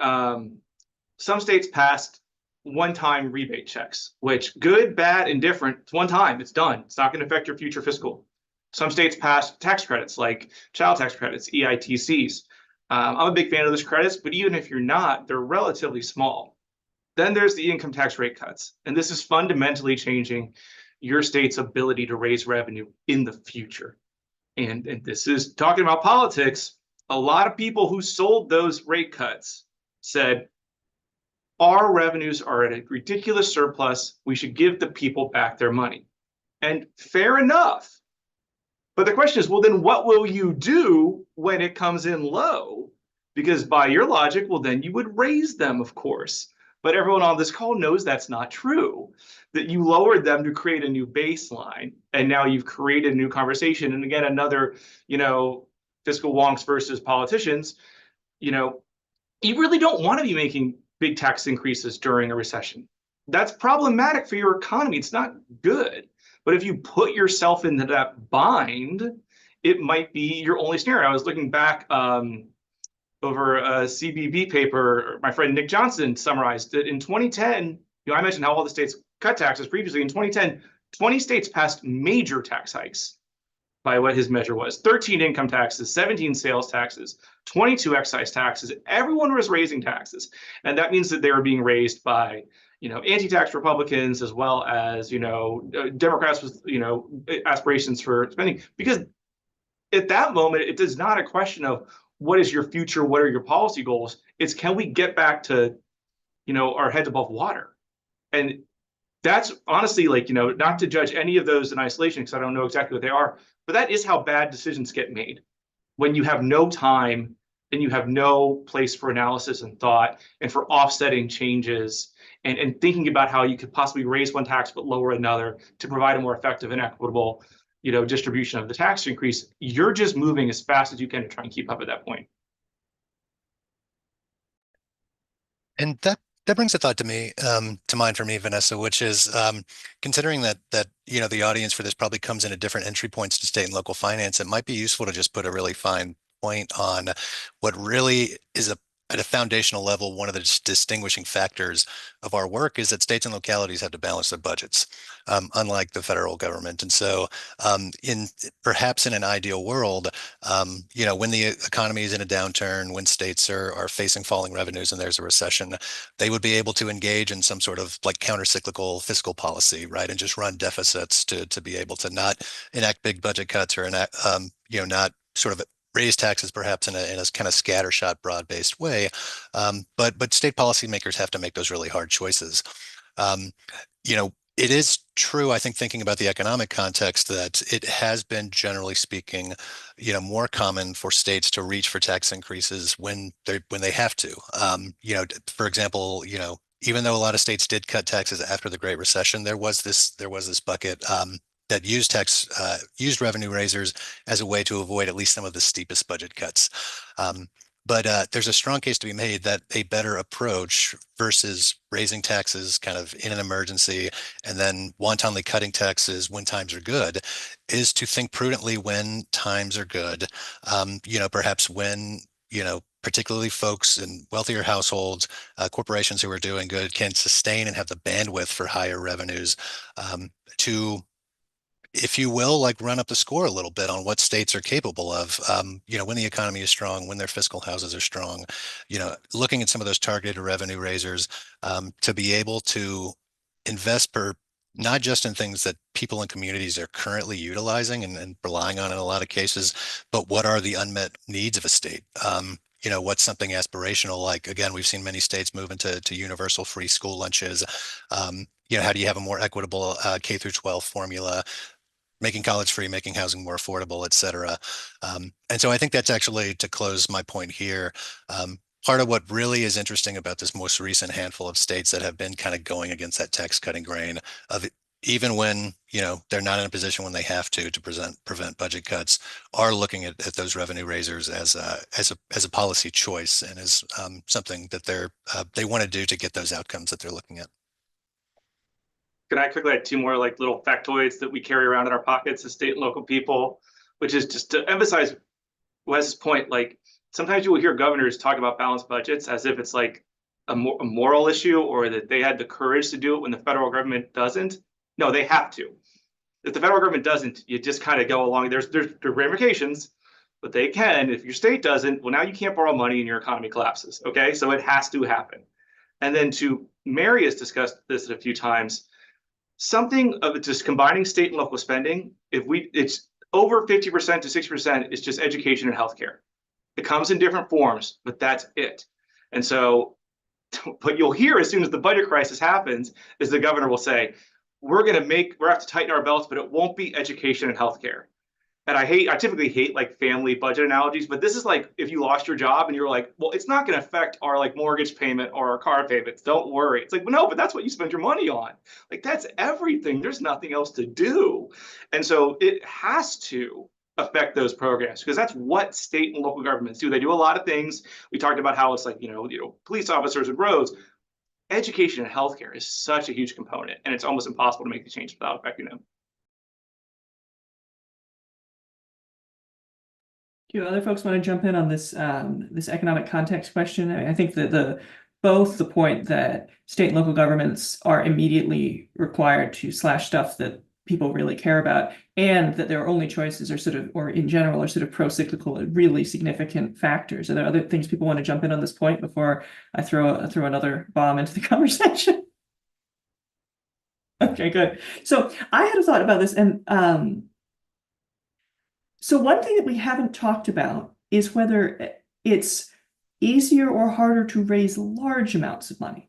some states passed one-time rebate checks, which good, bad, indifferent, it's one time, it's done. It's not going to affect your future fiscal. Some states passed tax credits like child tax credits, EITCs. I'm a big fan of those credits, but even if you're not, they're relatively small. Then there's the income tax rate cuts. And this is fundamentally changing your state's ability to raise revenue in the future. And this is talking about politics. A lot of people who sold those rate cuts said, our revenues are at a ridiculous surplus. We should give the people back their money. And fair enough. But the question is, well, then what will you do when it comes in low? Because by your logic, well, then you would raise them, of course. But everyone on this call knows that's not true, that you lowered them to create a new baseline. And now you've created a new conversation. And again, another, fiscal wonks versus politicians, you really don't want to be making big tax increases during a recession. That's problematic for your economy. It's not good. But if you put yourself into that bind, it might be your only scenario. I was looking back over a CBB paper. My friend Nick Johnson summarized that in 2010, I mentioned how all the states cut taxes previously. In 2010, 20 states passed major tax hikes by what his measure was. 13 income taxes, 17 sales taxes, 22 excise taxes. Everyone was raising taxes. And that means that they were being raised by anti-tax Republicans, as well as, Democrats with, aspirations for spending. Because at that moment, it is not a question of what is your future, what are your policy goals? It's can we get back to, our heads above water? And that's honestly not to judge any of those in isolation, because I don't know exactly what they are, but that is how bad decisions get made. When you have no time and you have no place for analysis and thought and for offsetting changes and thinking about how you could possibly raise one tax but lower another to provide a more effective and equitable, distribution of the tax increase, you're just moving as fast as you can to try and keep up at that point. And that brings a thought to mind for me, Vanessa, which is considering that the audience for this probably comes in at different entry points to state and local finance, it might be useful to just put a really fine point on what really is at a foundational level, one of the distinguishing factors of our work is that states and localities have to balance their budgets, unlike the federal government. And so perhaps in an ideal world, when the economy is in a downturn, when states are facing falling revenues and there's a recession, they would be able to engage in some sort of counter-cyclical fiscal policy, right? And just run deficits to be able to not enact big budget cuts or not sort of raise taxes perhaps in a kind of scattershot, broad-based way. But state policymakers have to make those really hard choices. It is true, I think, thinking about the economic context, that it has been, generally speaking, more common for states to reach for tax increases when they have to. For example, even though a lot of states did cut taxes after the Great Recession, there was this bucket that used revenue raisers as a way to avoid at least some of the steepest budget cuts. But there's a strong case to be made that a better approach versus raising taxes kind of in an emergency and then wantonly cutting taxes when times are good is to think prudently when times are good. Perhaps when, particularly folks in wealthier households, corporations who are doing good can sustain and have the bandwidth for higher revenues to, if you will, run up the score a little bit on what states are capable of, when the economy is strong, when their fiscal houses are strong, looking at some of those targeted revenue raisers to be able to invest not just in things that people and communities are currently utilizing and relying on in a lot of cases, but what are the unmet needs of a state? What's something aspirational? Again, we've seen many states move into universal free school lunches. How do you have a more equitable K through 12 formula? Making college free, making housing more affordable, et cetera. And so I think that's actually, to close my point here, part of what really is interesting about this most recent handful of states that have been kind of going against that tax cutting grain of even when, they're not in a position when they have to prevent budget cuts, are looking at those revenue raisers as a policy choice and as something that they want to do to get those outcomes that they're looking at. Can I quickly add two more like little factoids that we carry around in our pockets as state and local people, which is just to emphasize Wes's point. Like sometimes you will hear governors talk about balanced budgets as if it's like a moral issue or that they had the courage to do it when the federal government doesn't. No, they have to. If the federal government doesn't, you just kind of go along. There's ramifications, but they can. If your state doesn't, well, now you can't borrow money and your economy collapses. Okay, so it has to happen. And then Mary has discussed this a few times. Something of just combining state and local spending. It's over 50% to 60% is just education and healthcare. It comes in different forms, but that's it. And so, what you'll hear as soon as the budget crisis happens is the governor will say, we're going to have to tighten our belts, but it won't be education and healthcare. And I typically hate like family budget analogies, but this is like if you lost your job and you're like, well, it's not going to affect our like mortgage payment or our car payments. Don't worry. It's like, well, no, but that's what you spend your money on. Like that's everything. There's nothing else to do. And so it has to affect those programs because that's what state and local governments do. They do a lot of things. We talked about how it's like, police officers and roads. Education and healthcare is such a huge component, and it's almost impossible to make the change without affecting them. Do other folks want to jump in on this this economic context question? I think that both the point that state and local governments are immediately required to slash stuff that people really care about, and that their only choices are or in general are sort of pro-cyclical and really significant factors. Are there other things people want to jump in on this point before I throw another bomb into the conversation? Okay, good. So I had a thought about this, and so one thing that we haven't talked about is whether it's easier or harder to raise large amounts of money.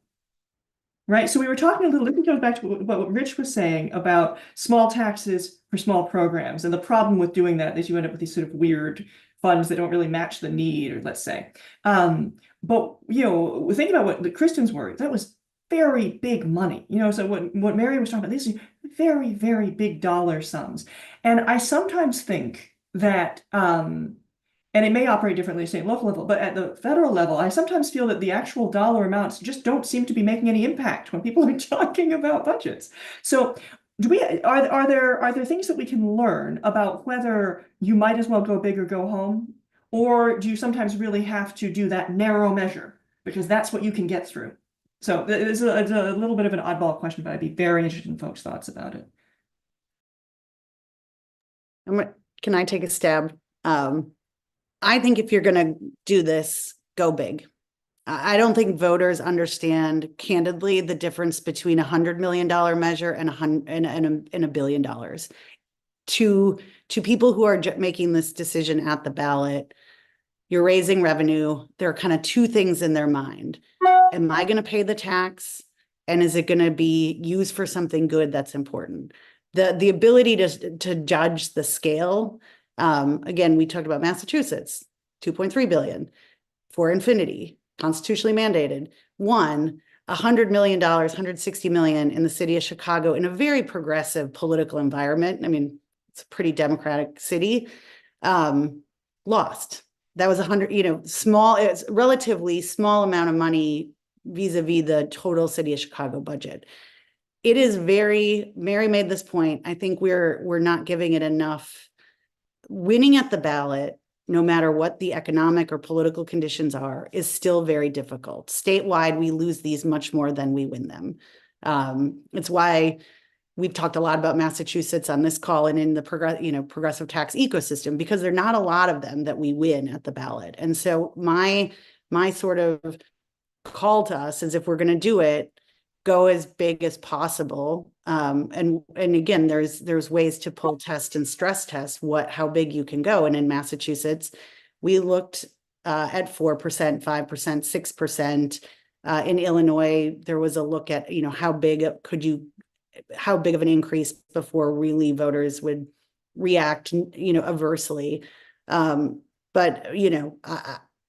Right. So we were talking a little, it goes back to what Rich was saying about small taxes for small programs. And the problem with doing that is you end up with these sort of weird funds that don't really match the need, or let's say. But, think about what the Kristen's were. That was very big money. So what Mary was talking about, these are very, very big dollar sums. And I sometimes think that, and it may operate differently at state and local level, but at the federal level, I sometimes feel that the actual dollar amounts just don't seem to be making any impact when people are talking about budgets. So are there things that we can learn about whether you might as well go big or go home? Or do you sometimes really have to do that narrow measure because that's what you can get through? So it's a little bit of an oddball question, but I'd be very interested in folks' thoughts about it. Can I take a stab? I think if you're going to do this, go big. I don't think voters understand candidly the difference between $100 million measure and $1 billion. To people who are making this decision at the ballot, you're raising revenue. There are kind of two things in their mind. Am I going to pay the tax? And is it going to be used for something good that's important? The ability to judge the scale. Again, we talked about Massachusetts, 2.3 billion for infinity, constitutionally mandated. $100 million, 160 million in the city of Chicago in a very progressive political environment. I mean, it's a pretty democratic city. Lost. That was 100, small, it's relatively small amount of money vis-a-vis the total city of Chicago budget. It is Mary made this point. I think we're not giving it enough. Winning at the ballot, no matter what the economic or political conditions are, is still very difficult. Statewide, we lose these much more than we win them. It's why we've talked a lot about Massachusetts on this call and in the progressive tax ecosystem, because there are not a lot of them that we win at the ballot. And so my sort of call to us is, if we're going to do it, go as big as possible. And again, there's ways to pull test and stress test how big you can go. And in Massachusetts, we looked at 4%, 5%, 6%. In Illinois, there was a look at, how big of an increase before really voters would react, aversely. But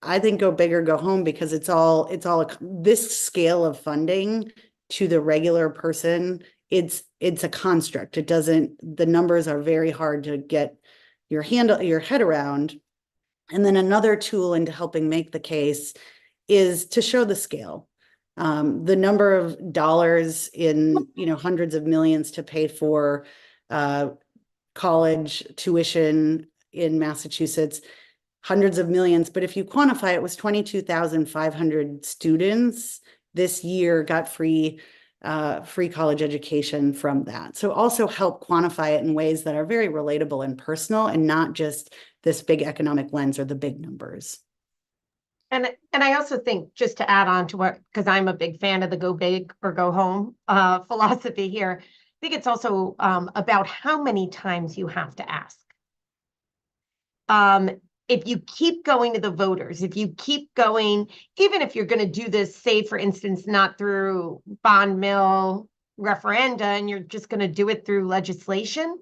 I think go big or go home, because it's all this scale of funding to the regular person it's a construct. It doesn't, the numbers are very hard to get your head around. And then another tool into helping make the case is to show the scale. The number of dollars in, hundreds of millions to pay for college tuition in Massachusetts, hundreds of millions. But if you quantify, it was 22,500 students this year got free college education from that. So also help quantify it in ways that are very relatable and personal, and not just this big economic lens or the big numbers. And I also think, just to add on to what, because I'm a big fan of the go big or go home philosophy here, I think it's also about how many times you have to ask. If you keep going to the voters, if you keep going, even if you're going to do this, say, for instance, not through bond mill referenda, and you're just going to do it through legislation,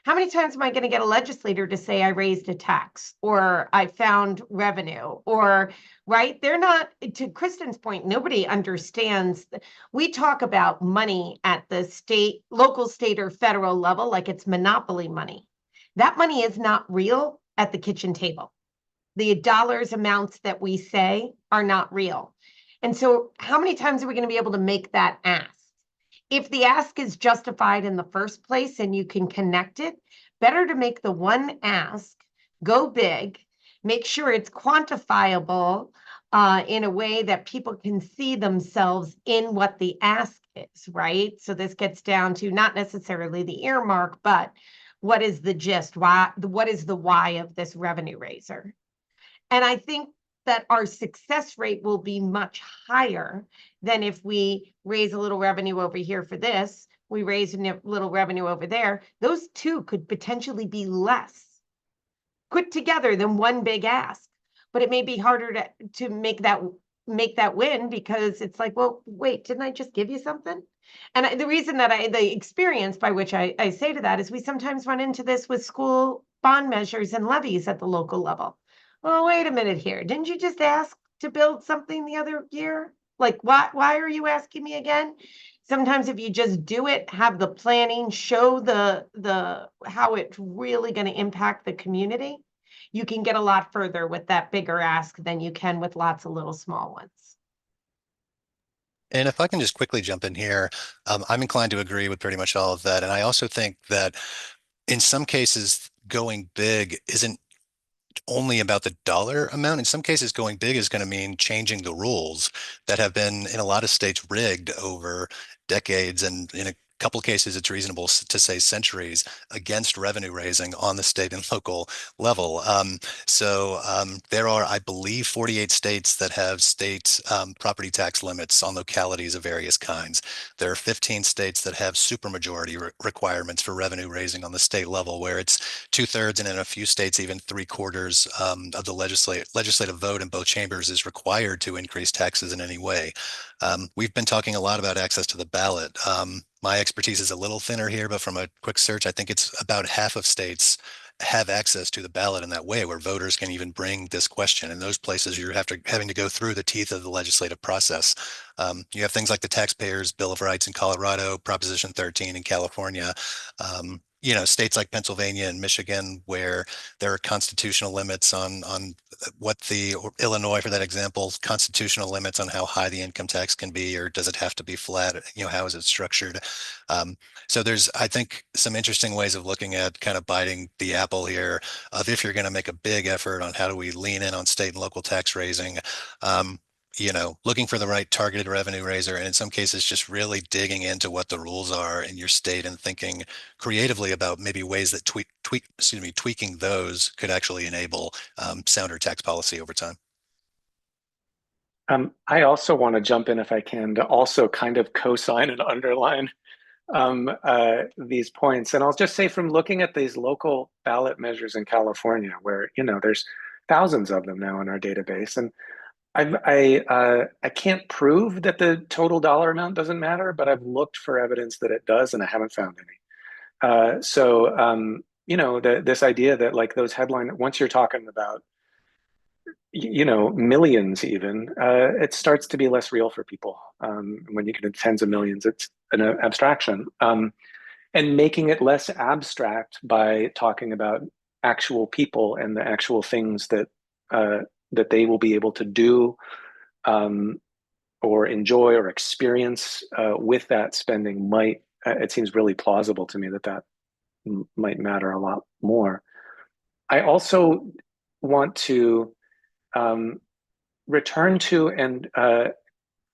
how many times am I going to get a legislator to say I raised a tax or I found revenue, or, right? They're not, to Kristen's point, nobody understands. We talk about money at the state, local, state, or federal level like it's monopoly money. That money is not real at the kitchen table. The dollars amounts that we say are not real. And so how many times are we going to be able to make that ask? If the ask is justified in the first place and you can connect it, better to make the one ask, go big, make sure it's quantifiable in a way that people can see themselves in what the ask is, right? So this gets down to not necessarily the earmark, but what is the gist? Why? What is the why of this revenue raiser? And I think that our success rate will be much higher than if we raise a little revenue over here for this, we raise a little revenue over there. Those two could potentially be less put together than one big ask, but it may be harder to make that win, because it's like, well, wait, didn't I just give you something? And the reason that the experience by which I say to that is we sometimes run into this with school bond measures and levies at the local level. Well, wait a minute here. Didn't you just ask to build something the other year? Like, why are you asking me again? Sometimes if you just do it, have the planning, show the how it's really going to impact the community, you can get a lot further with that bigger ask than you can with lots of little small ones. And if I can just quickly jump in here, I'm inclined to agree with pretty much all of that. And I also think that in some cases, going big isn't only about the dollar amount. In some cases, going big is going to mean changing the rules that have been in a lot of states rigged over decades, and in a couple of cases, it's reasonable to say centuries, against revenue raising on the state and local level. There are, I believe, 48 states that have state property tax limits on localities of various kinds. There are 15 states that have supermajority requirements for revenue raising on the state level, where it's 2/3, and in a few states, even 3/4 of the legislative vote in both chambers is required to increase taxes in any way. We've been talking a lot about access to the ballot. My expertise is a little thinner here, but from a quick search, I think it's about half of states have access to the ballot in that way, where voters can even bring this question. In those places, you're having to go through the teeth of the legislative process. You have things like the Taxpayers' Bill of Rights in Colorado, Proposition 13 in California. States like Pennsylvania and Michigan, where there are constitutional limits on what or Illinois, for that example, constitutional limits on how high the income tax can be, or does it have to be flat? How is it structured? So there's, I think, some interesting ways of looking at kind of biting the apple here of, if you're going to make a big effort on how do we lean in on state and local tax raising, looking for the right targeted revenue raiser, and in some cases, just really digging into what the rules are in your state and thinking creatively about maybe ways that tweaking those could actually enable sounder tax policy over time. I also want to jump in, if I can, to also kind of co-sign and underline these points. And I'll just say, from looking at these local ballot measures in California, where there's thousands of them now in our database, and I can't prove that the total dollar amount doesn't matter, but I've looked for evidence that it does, and I haven't found any. This idea that, like, those headline, once you're talking about millions even, it starts to be less real for people. When you get into tens of millions, it's an abstraction. And making it less abstract by talking about actual people and the actual things that that they will be able to do or enjoy or experience with that spending might, it seems really plausible to me that that might matter a lot more. I also want to return to and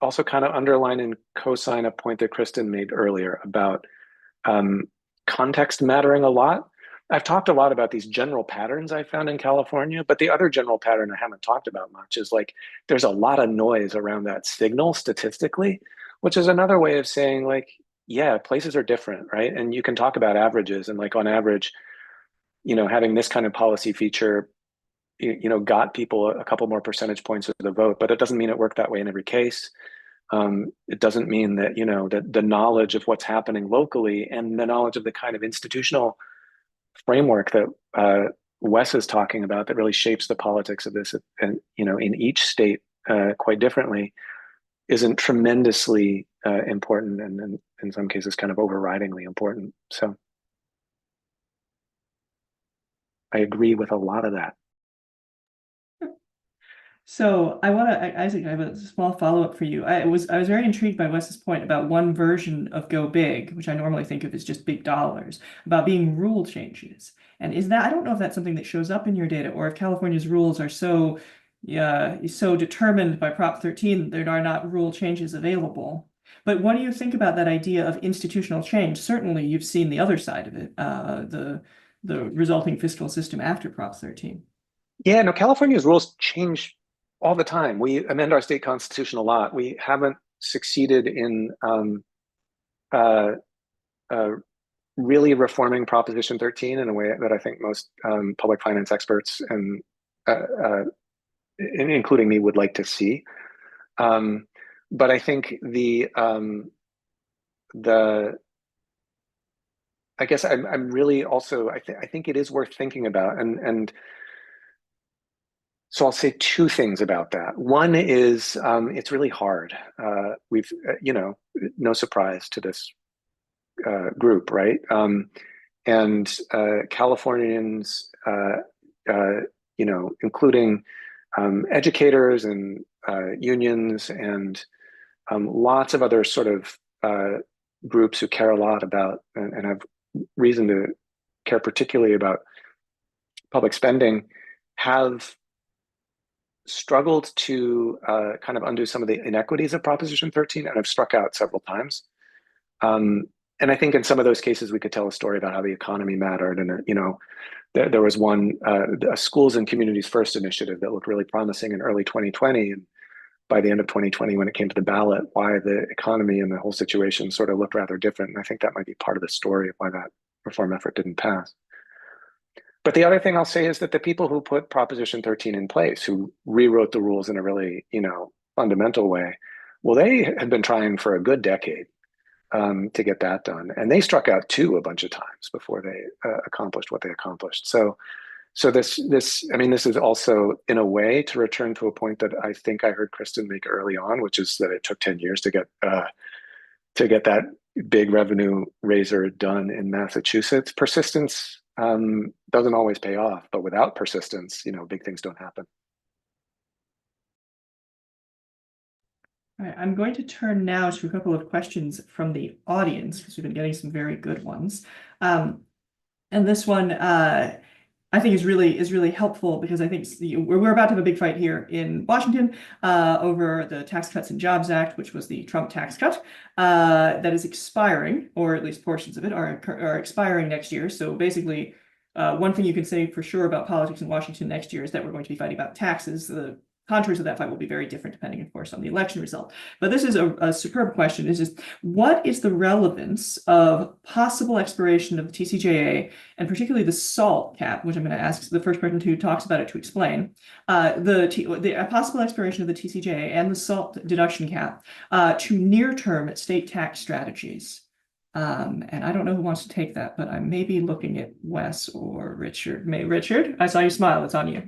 also kind of underline and co-sign a point that Kristen made earlier about context mattering a lot. I've talked a lot about these general patterns I found in California, but the other general pattern I haven't talked about much is like there's a lot of noise around that signal statistically, which is another way of saying like, yeah, places are different, right? And you can talk about averages and like on average, having this kind of policy feature, got people a couple more percentage points of the vote, but it doesn't mean it worked that way in every case. It doesn't mean that, that the knowledge of what's happening locally and the knowledge of the kind of institutional framework that Wes is talking about that really shapes the politics of this, and in each state quite differently, isn't tremendously important, and in some cases kind of overridingly important. So I agree with a lot of that. So Isaac, I have a small follow-up for you. I was very intrigued by Wes's point about one version of Go Big, which I normally think of as just big dollars, about being rule changes. And I don't know if that's something that shows up in your data, or if California's rules are so determined by Prop 13 that there are not rule changes available. But what do you think about that idea of institutional change? Certainly you've seen the other side of it, the resulting fiscal system after Prop 13. Yeah, no, California's rules change all the time. We amend our state constitution a lot. We haven't succeeded in really reforming Proposition 13 in a way that I think most public finance experts and including me would like to see. But I think I guess I'm really also I think it is worth thinking about, and so I'll say two things about that. One is it's really hard. We've no surprise to this group, right? And Californians, including educators and unions and lots of other sort of groups who care a lot about and have reason to care particularly about public spending, have struggled to kind of undo some of the inequities of Proposition 13 and have struck out several times. And I think in some of those cases, we could tell a story about how the economy mattered. And, there was one, a Schools and Communities First initiative that looked really promising in early 2020. And by the end of 2020, when it came to the ballot, why the economy and the whole situation sort of looked rather different. And I think that might be part of the story of why that reform effort didn't pass. But the other thing I'll say is that the people who put Proposition 13 in place, who rewrote the rules in a really, fundamental way, well, they had been trying for a good decade to get that done. And they struck out too a bunch of times before they accomplished what they accomplished. So this is also in a way to return to a point that I think I heard Kristen make early on, which is that it took 10 years to get that big revenue raiser done in Massachusetts. Persistence doesn't always pay off, but without persistence, big things don't happen. All right, I'm going to turn now to a couple of questions from the audience because we've been getting some very good ones. And this one I think is really helpful because I think we're about to have a big fight here in Washington over the Tax Cuts and Jobs Act, which was the Trump tax cut that is expiring, or at least portions of it are expiring next year. So basically, one thing you can say for sure about politics in Washington next year is that we're going to be fighting about taxes. The contours of that fight will be very different depending, of course, on the election result. But this is a superb question. It's just, what is the relevance of possible expiration of the TCJA, and particularly the SALT cap, which I'm going to ask the first person who talks about it to explain, the possible expiration of the TCJA and the SALT deduction cap to near-term state tax strategies? And I don't know who wants to take that, but I may be looking at Wes or Richard. Richard, I saw you smile. It's on you.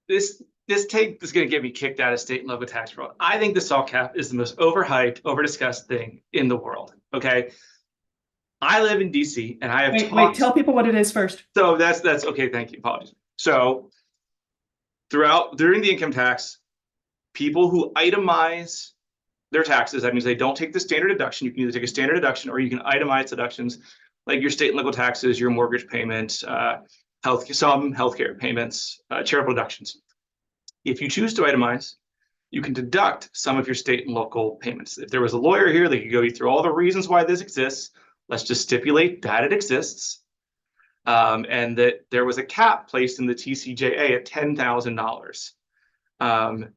this take is going to get me kicked out of state and local tax world. I think the SALT cap is the most overhyped, over-discussed thing in the world. Okay. I live in DC and I have Wait, tell people what it is first. So that's okay. Thank you. Apologies. So during the income tax, people who itemize their taxes, that means they don't take the standard deduction. You can either take a standard deduction or you can itemize deductions like your state and local taxes, your mortgage payments, some healthcare payments, charitable deductions. If you choose to itemize, you can deduct some of your state and local payments. If there was a lawyer here, they could go through all the reasons why this exists. Let's just stipulate that it exists. And that there was a cap placed in the TCJA at $10,000.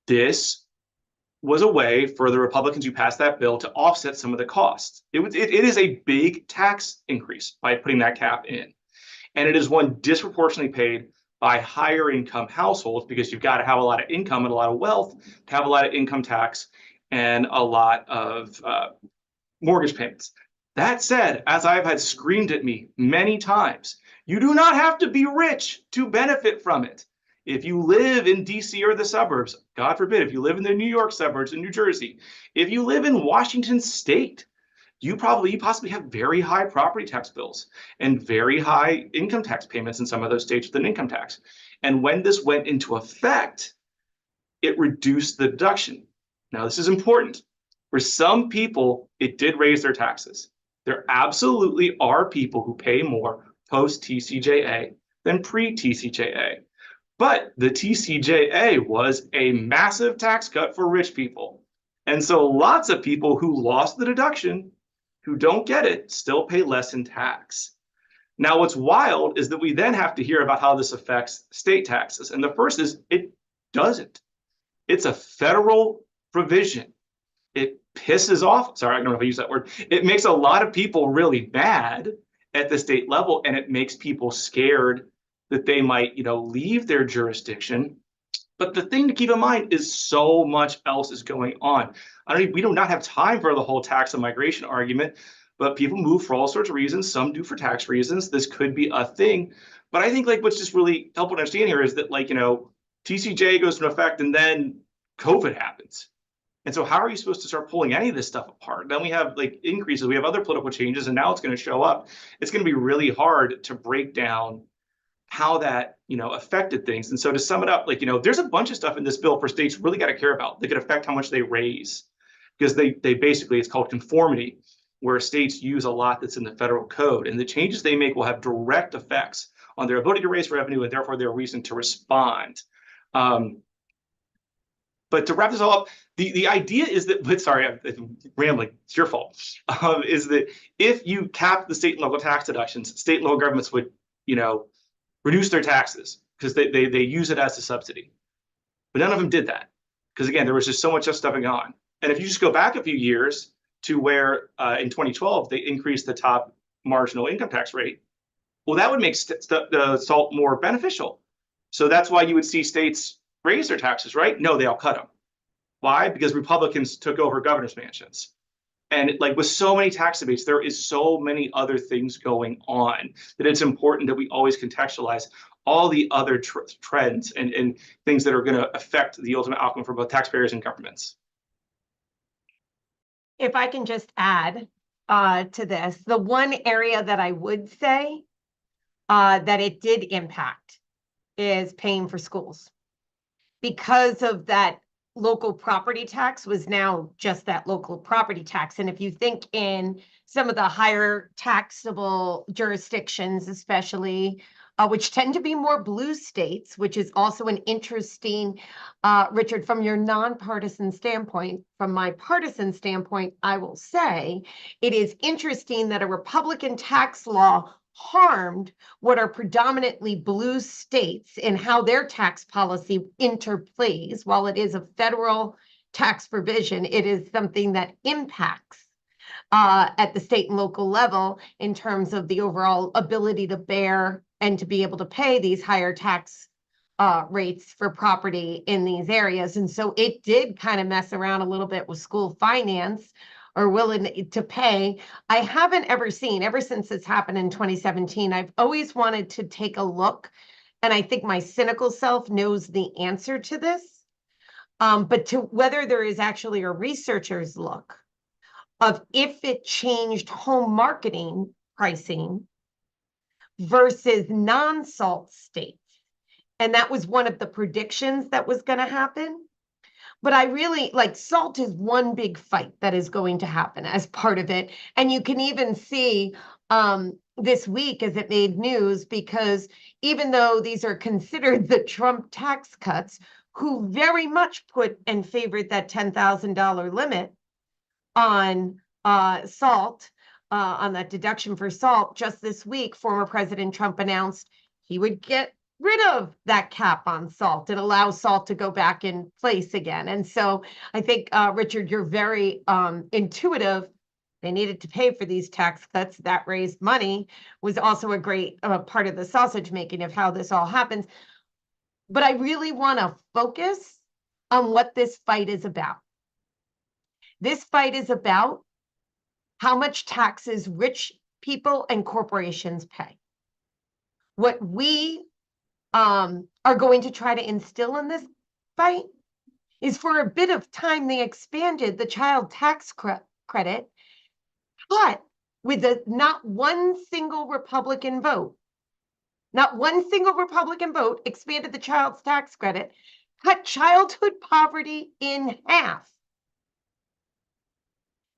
This was a way for the Republicans who passed that bill to offset some of the costs. It is a big tax increase by putting that cap in. And it is one disproportionately paid by higher income households because you've got to have a lot of income and a lot of wealth to have a lot of income tax and a lot of mortgage payments. That said, as I've had screamed at me many times, you do not have to be rich to benefit from it. If you live in DC or the suburbs, God forbid, if you live in the New York suburbs in New Jersey, if you live in Washington State, you possibly have very high property tax bills and very high income tax payments in some of those states with an income tax. And when this went into effect, it reduced the deduction. Now, this is important. For some people, it did raise their taxes. There absolutely are people who pay more post-TCJA than pre-TCJA. But the TCJA was a massive tax cut for rich people. And so lots of people who lost the deduction, who don't get it, still pay less in tax. Now, what's wild is that we then have to hear about how this affects state taxes. And the first is it doesn't. It's a federal provision. It pisses off, sorry, I don't know if I use that word. It makes a lot of people really mad at the state level, and it makes people scared that they might, leave their jurisdiction. But the thing to keep in mind is so much else is going on. We do not have time for the whole tax and migration argument, but people move for all sorts of reasons. Some do for tax reasons. This could be a thing. But I think what's just really helpful to understand here is that TCJ goes into effect and then COVID happens. And so how are you supposed to start pulling any of this stuff apart? Then we have increases, we have other political changes, and now it's going to show up. It's going to be really hard to break down how that, affected things. And so to sum it up, there's a bunch of stuff in this bill for states really got to care about. They could affect how much they raise because they basically, it's called conformity, where states use a lot that's in the federal code. And the changes they make will have direct effects on their ability to raise revenue and therefore their reason to respond. But to wrap this all up, the idea is that, sorry, I'm rambling, it's your fault, is that if you cap the state and local tax deductions, state and local governments would, reduce their taxes because they use it as a subsidy. But none of them did that because, again, there was just so much stuff going on. And if you just go back a few years to where in 2012, they increased the top marginal income tax rate, well, that would make SALT more beneficial. So that's why you would see states raise their taxes, right? No, they all cut them. Why? Because Republicans took over governor's mansions. And with so many tax debates, there is so many other things going on that it's important that we always contextualize all the other trends and things that are going to affect the ultimate outcome for both taxpayers and governments. If I can just add to this, the one area that I would say that it did impact is paying for schools. Because of that, local property tax was now just that local property tax. And if you think in some of the higher taxable jurisdictions, especially, which tend to be more blue states, which is also an interesting, Richard, from your nonpartisan standpoint. From my partisan standpoint, I will say it is interesting that a Republican tax law harmed what are predominantly blue states in how their tax policy interplays. While it is a federal tax provision, it is something that impacts at the state and local level in terms of the overall ability to bear and to be able to pay these higher tax rates for property in these areas. And so it did kind of mess around a little bit with school finance, or willing to pay. I haven't ever seen, ever since this happened in 2017, I've always wanted to take a look And I think my cynical self knows the answer to this. But to whether there is actually a researcher's look of if it changed home marketing pricing versus non-SALT states. And that was one of the predictions that was going to happen. But I really like SALT is one big fight that is going to happen as part of it. And you can even see this week as it made news, because even though these are considered the Trump tax cuts, who very much put and favored that $10,000 limit on SALT, on that deduction for SALT, just this week, former President Trump announced he would get rid of that cap on SALT and allow SALT to go back in place again. And so I think, Richard, you're very intuitive. They needed to pay for these tax cuts that raised money, was also a great part of the sausage making of how this all happens. But I really want to focus on what this fight is about. This fight is about how much taxes rich people and corporations pay. What we are going to try to instill in this fight is, for a bit of time, they expanded the child tax credit, but with not one single Republican vote, expanded the child's tax credit, cut childhood poverty in half.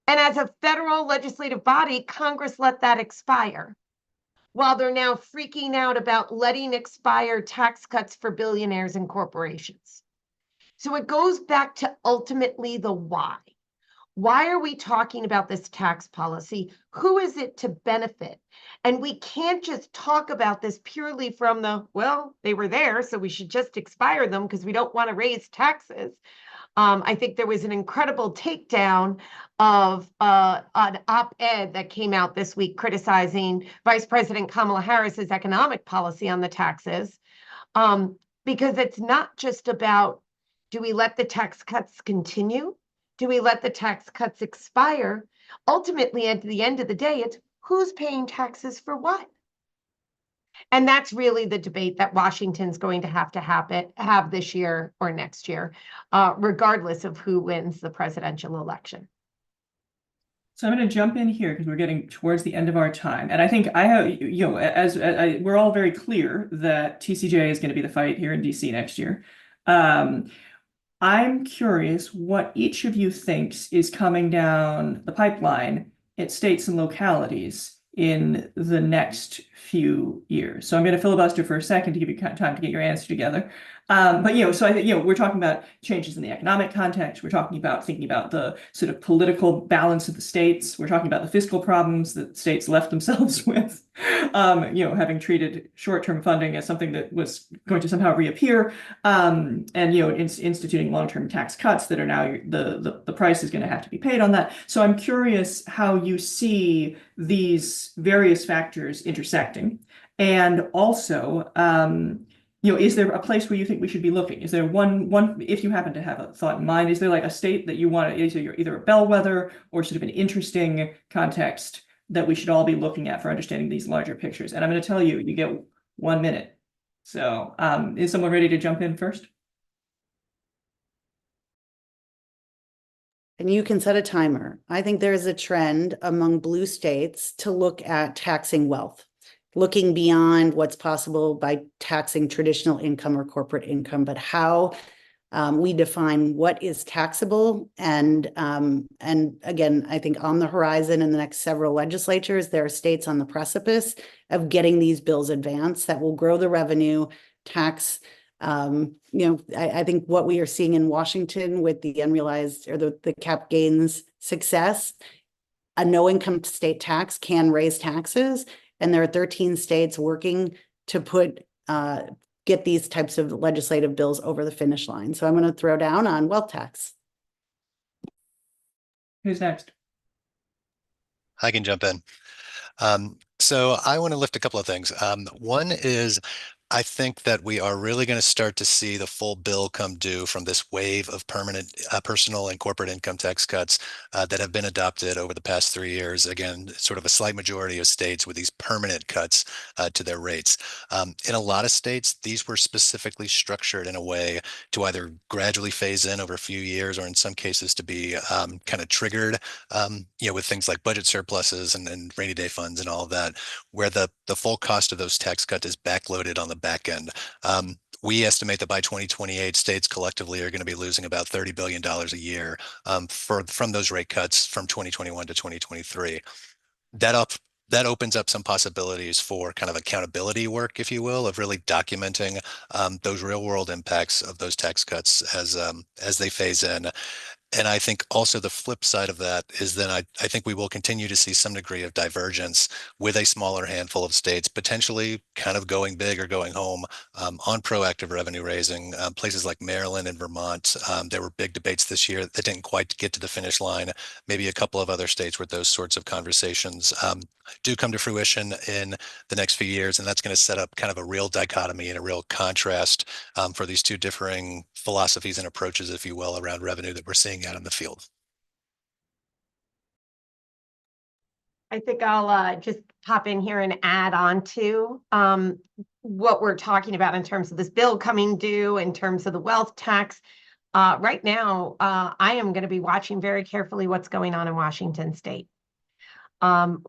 And as a federal legislative body, Congress let that expire, while they're now freaking out about letting expire tax cuts for billionaires and corporations. So it goes back to ultimately the why. Why are we talking about this tax policy? Who is it to benefit? And we can't just talk about this purely from the, well, they were there, so we should just expire them because we don't want to raise taxes. I think there was an incredible takedown of an op-ed that came out this week criticizing Vice President Kamala Harris's economic policy on the taxes, because it's not just about, do we let the tax cuts continue? Do we let the tax cuts expire? Ultimately, at the end of the day, it's who's paying taxes for what? And that's really the debate that Washington's going to have this year or next year, regardless of who wins the presidential election. So I'm going to jump in here because we're getting towards the end of our time. And I think I have, as we're all very clear that TCJ is going to be the fight here in DC next year. I'm curious what each of you thinks is coming down the pipeline at states and localities in the next few years. So I'm going to filibuster for a second to give you time to get your answer together. But so I think we're talking about changes in the economic context. We're talking about thinking about the sort of political balance of the states. We're talking about the fiscal problems that states left themselves with. Having treated short-term funding as something that was going to somehow reappear, and instituting long-term tax cuts that are now the price is going to have to be paid on that. So I'm curious how you see these various factors intersecting, and also is there a place where you think we should be looking? Is there one, if you happen to have a thought in mind, is there like a state that you want to, you're either a bellwether or sort of an interesting context that we should all be looking at for understanding these larger pictures? And I'm going to tell you, you get 1 minute. So is someone ready to jump in first? And you can set a timer. I think there is a trend among blue states to look at taxing wealth, looking beyond what's possible by taxing traditional income or corporate income, but how we define what is taxable. And again, I think on the horizon in the next several legislatures, there are states on the precipice of getting these bills advanced that will grow the revenue tax. I think what we are seeing in Washington with the unrealized or the cap gains success, a no income state tax can raise taxes. And there are 13 states working to get these types of legislative bills over the finish line. So I'm going to throw down on wealth tax. Who's next? I can jump in. So I want to lift a couple of things. One is I think that we are really going to start to see the full bill come due from this wave of permanent personal and corporate income tax cuts that have been adopted over the past 3 years. Again, sort of a slight majority of states with these permanent cuts to their rates. In a lot of states, these were specifically structured in a way to either gradually phase in over a few years, or in some cases to be kind of triggered, with things like budget surpluses and rainy day funds and all of that, where the full cost of those tax cuts is backloaded on the back end. We estimate that by 2028, states collectively are going to be losing about $30 billion a year from those rate cuts from 2021 to 2023. That opens up some possibilities for kind of accountability work, if you will, of really documenting those real world impacts of those tax cuts as they phase in. And I think also the flip side of that is then I think we will continue to see some degree of divergence with a smaller handful of states potentially kind of going big or going home on proactive revenue raising. Places like Maryland and Vermont, there were big debates this year that didn't quite get to the finish line. Maybe a couple of other states where those sorts of conversations do come to fruition in the next few years. And that's going to set up kind of a real dichotomy and a real contrast for these two differing philosophies and approaches, if you will, around revenue that we're seeing out in the field. I think I'll just pop in here and add on to what we're talking about in terms of this bill coming due, in terms of the wealth tax. Right now, I am going to be watching very carefully what's going on in Washington State.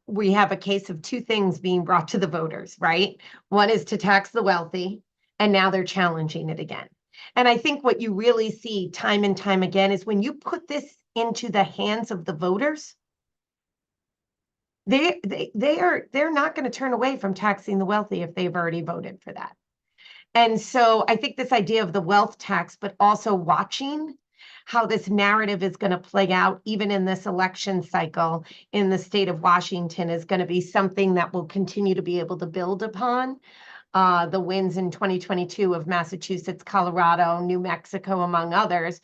We have a case of two things being brought to the voters, right? One is to tax the wealthy, and now they're challenging it again. And I think what you really see time and time again is when you put this into the hands of the voters, they're not going to turn away from taxing the wealthy if they've already voted for that. And so I think this idea of the wealth tax, but also watching how this narrative is going to play out even in this election cycle in the state of Washington is going to be something that we'll continue to be able to build upon. The wins in 2022 of Massachusetts, Colorado, New Mexico, among others,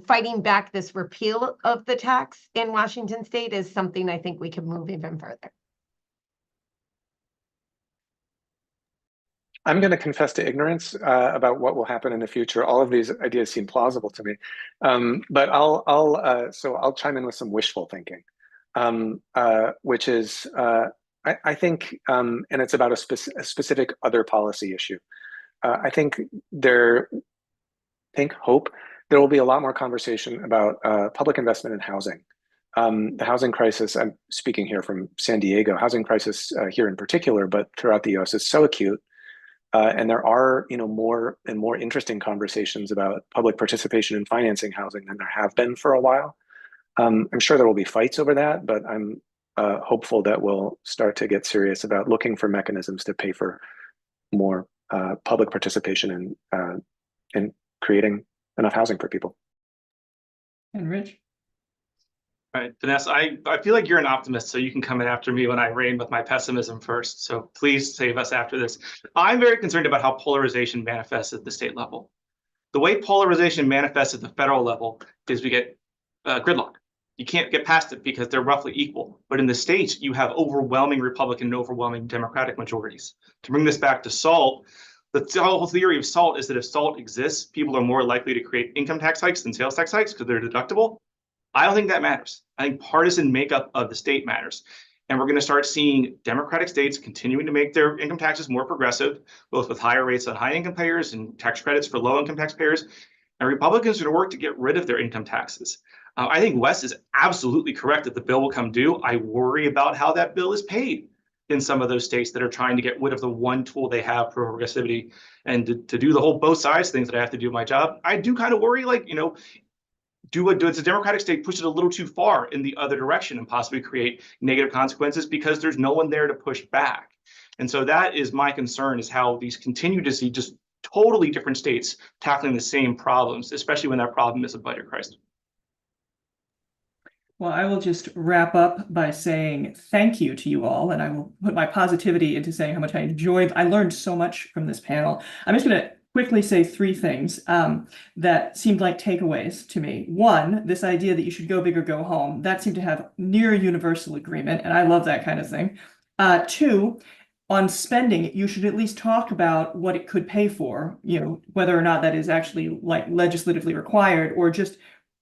fighting back this repeal of the tax in Washington State is something I think we can move even further. I'm going to confess to ignorance about what will happen in the future. All of these ideas seem plausible to me, but I'll chime in with some wishful thinking, which is I think, and it's about a specific other policy issue. I hope there will be a lot more conversation about public investment in housing. The housing crisis, I'm speaking here from San Diego, housing crisis here in particular, but throughout the US is so acute. And there are, more and more interesting conversations about public participation in financing housing than there have been for a while. I'm sure there will be fights over that, but I'm hopeful that we'll start to get serious about looking for mechanisms to pay for more public participation in creating enough housing for people. And Rich? All right, Vanessa, I feel like you're an optimist, so you can come in after me when I reign with my pessimism first. So please save us after this. I'm very concerned about how polarization manifests at the state level. The way polarization manifests at the federal level is we get gridlock. You can't get past it because they're roughly equal. But in the states, you have overwhelming Republican and overwhelming Democratic majorities. To bring this back to SALT, the whole theory of SALT is that if SALT exists, people are more likely to create income tax hikes than sales tax hikes because they're deductible. I don't think that matters. I think partisan makeup of the state matters. And we're going to start seeing Democratic states continuing to make their income taxes more progressive, both with higher rates on high income payers and tax credits for low income taxpayers. And Republicans are going to work to get rid of their income taxes. I think Wes is absolutely correct that the bill will come due. I worry about how that bill is paid in some of those states that are trying to get rid of the one tool they have for progressivity. And to do the whole both sides things that I have to do my job, I do kind of worry, does a Democratic state push it a little too far in the other direction and possibly create negative consequences because there's no one there to push back? And so that is my concern, is how these continue to see just totally different states tackling the same problems, especially when that problem is a budget crisis. Well, I will just wrap up by saying thank you to you all, and I will put my positivity into saying how much I enjoyed. I learned so much from this panel. I'm just going to quickly say three things that seemed like takeaways to me. One, this idea that you should go big or go home, that seemed to have near universal agreement, and I love that kind of thing. Two, on spending, you should at least talk about what it could pay for, whether or not that is actually like legislatively required, or just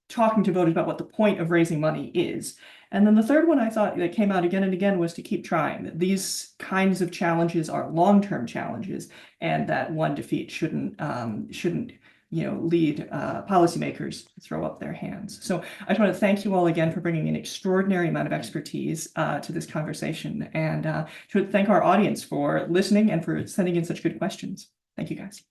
talking to voters about what the point of raising money is. And then the third one I thought that came out again and again was to keep trying. These kinds of challenges are long-term challenges, and that one defeat shouldn't lead policymakers to throw up their hands. So I just want to thank you all again for bringing an extraordinary amount of expertise to this conversation, and to thank our audience for listening and for sending in such good questions. Thank you, guys.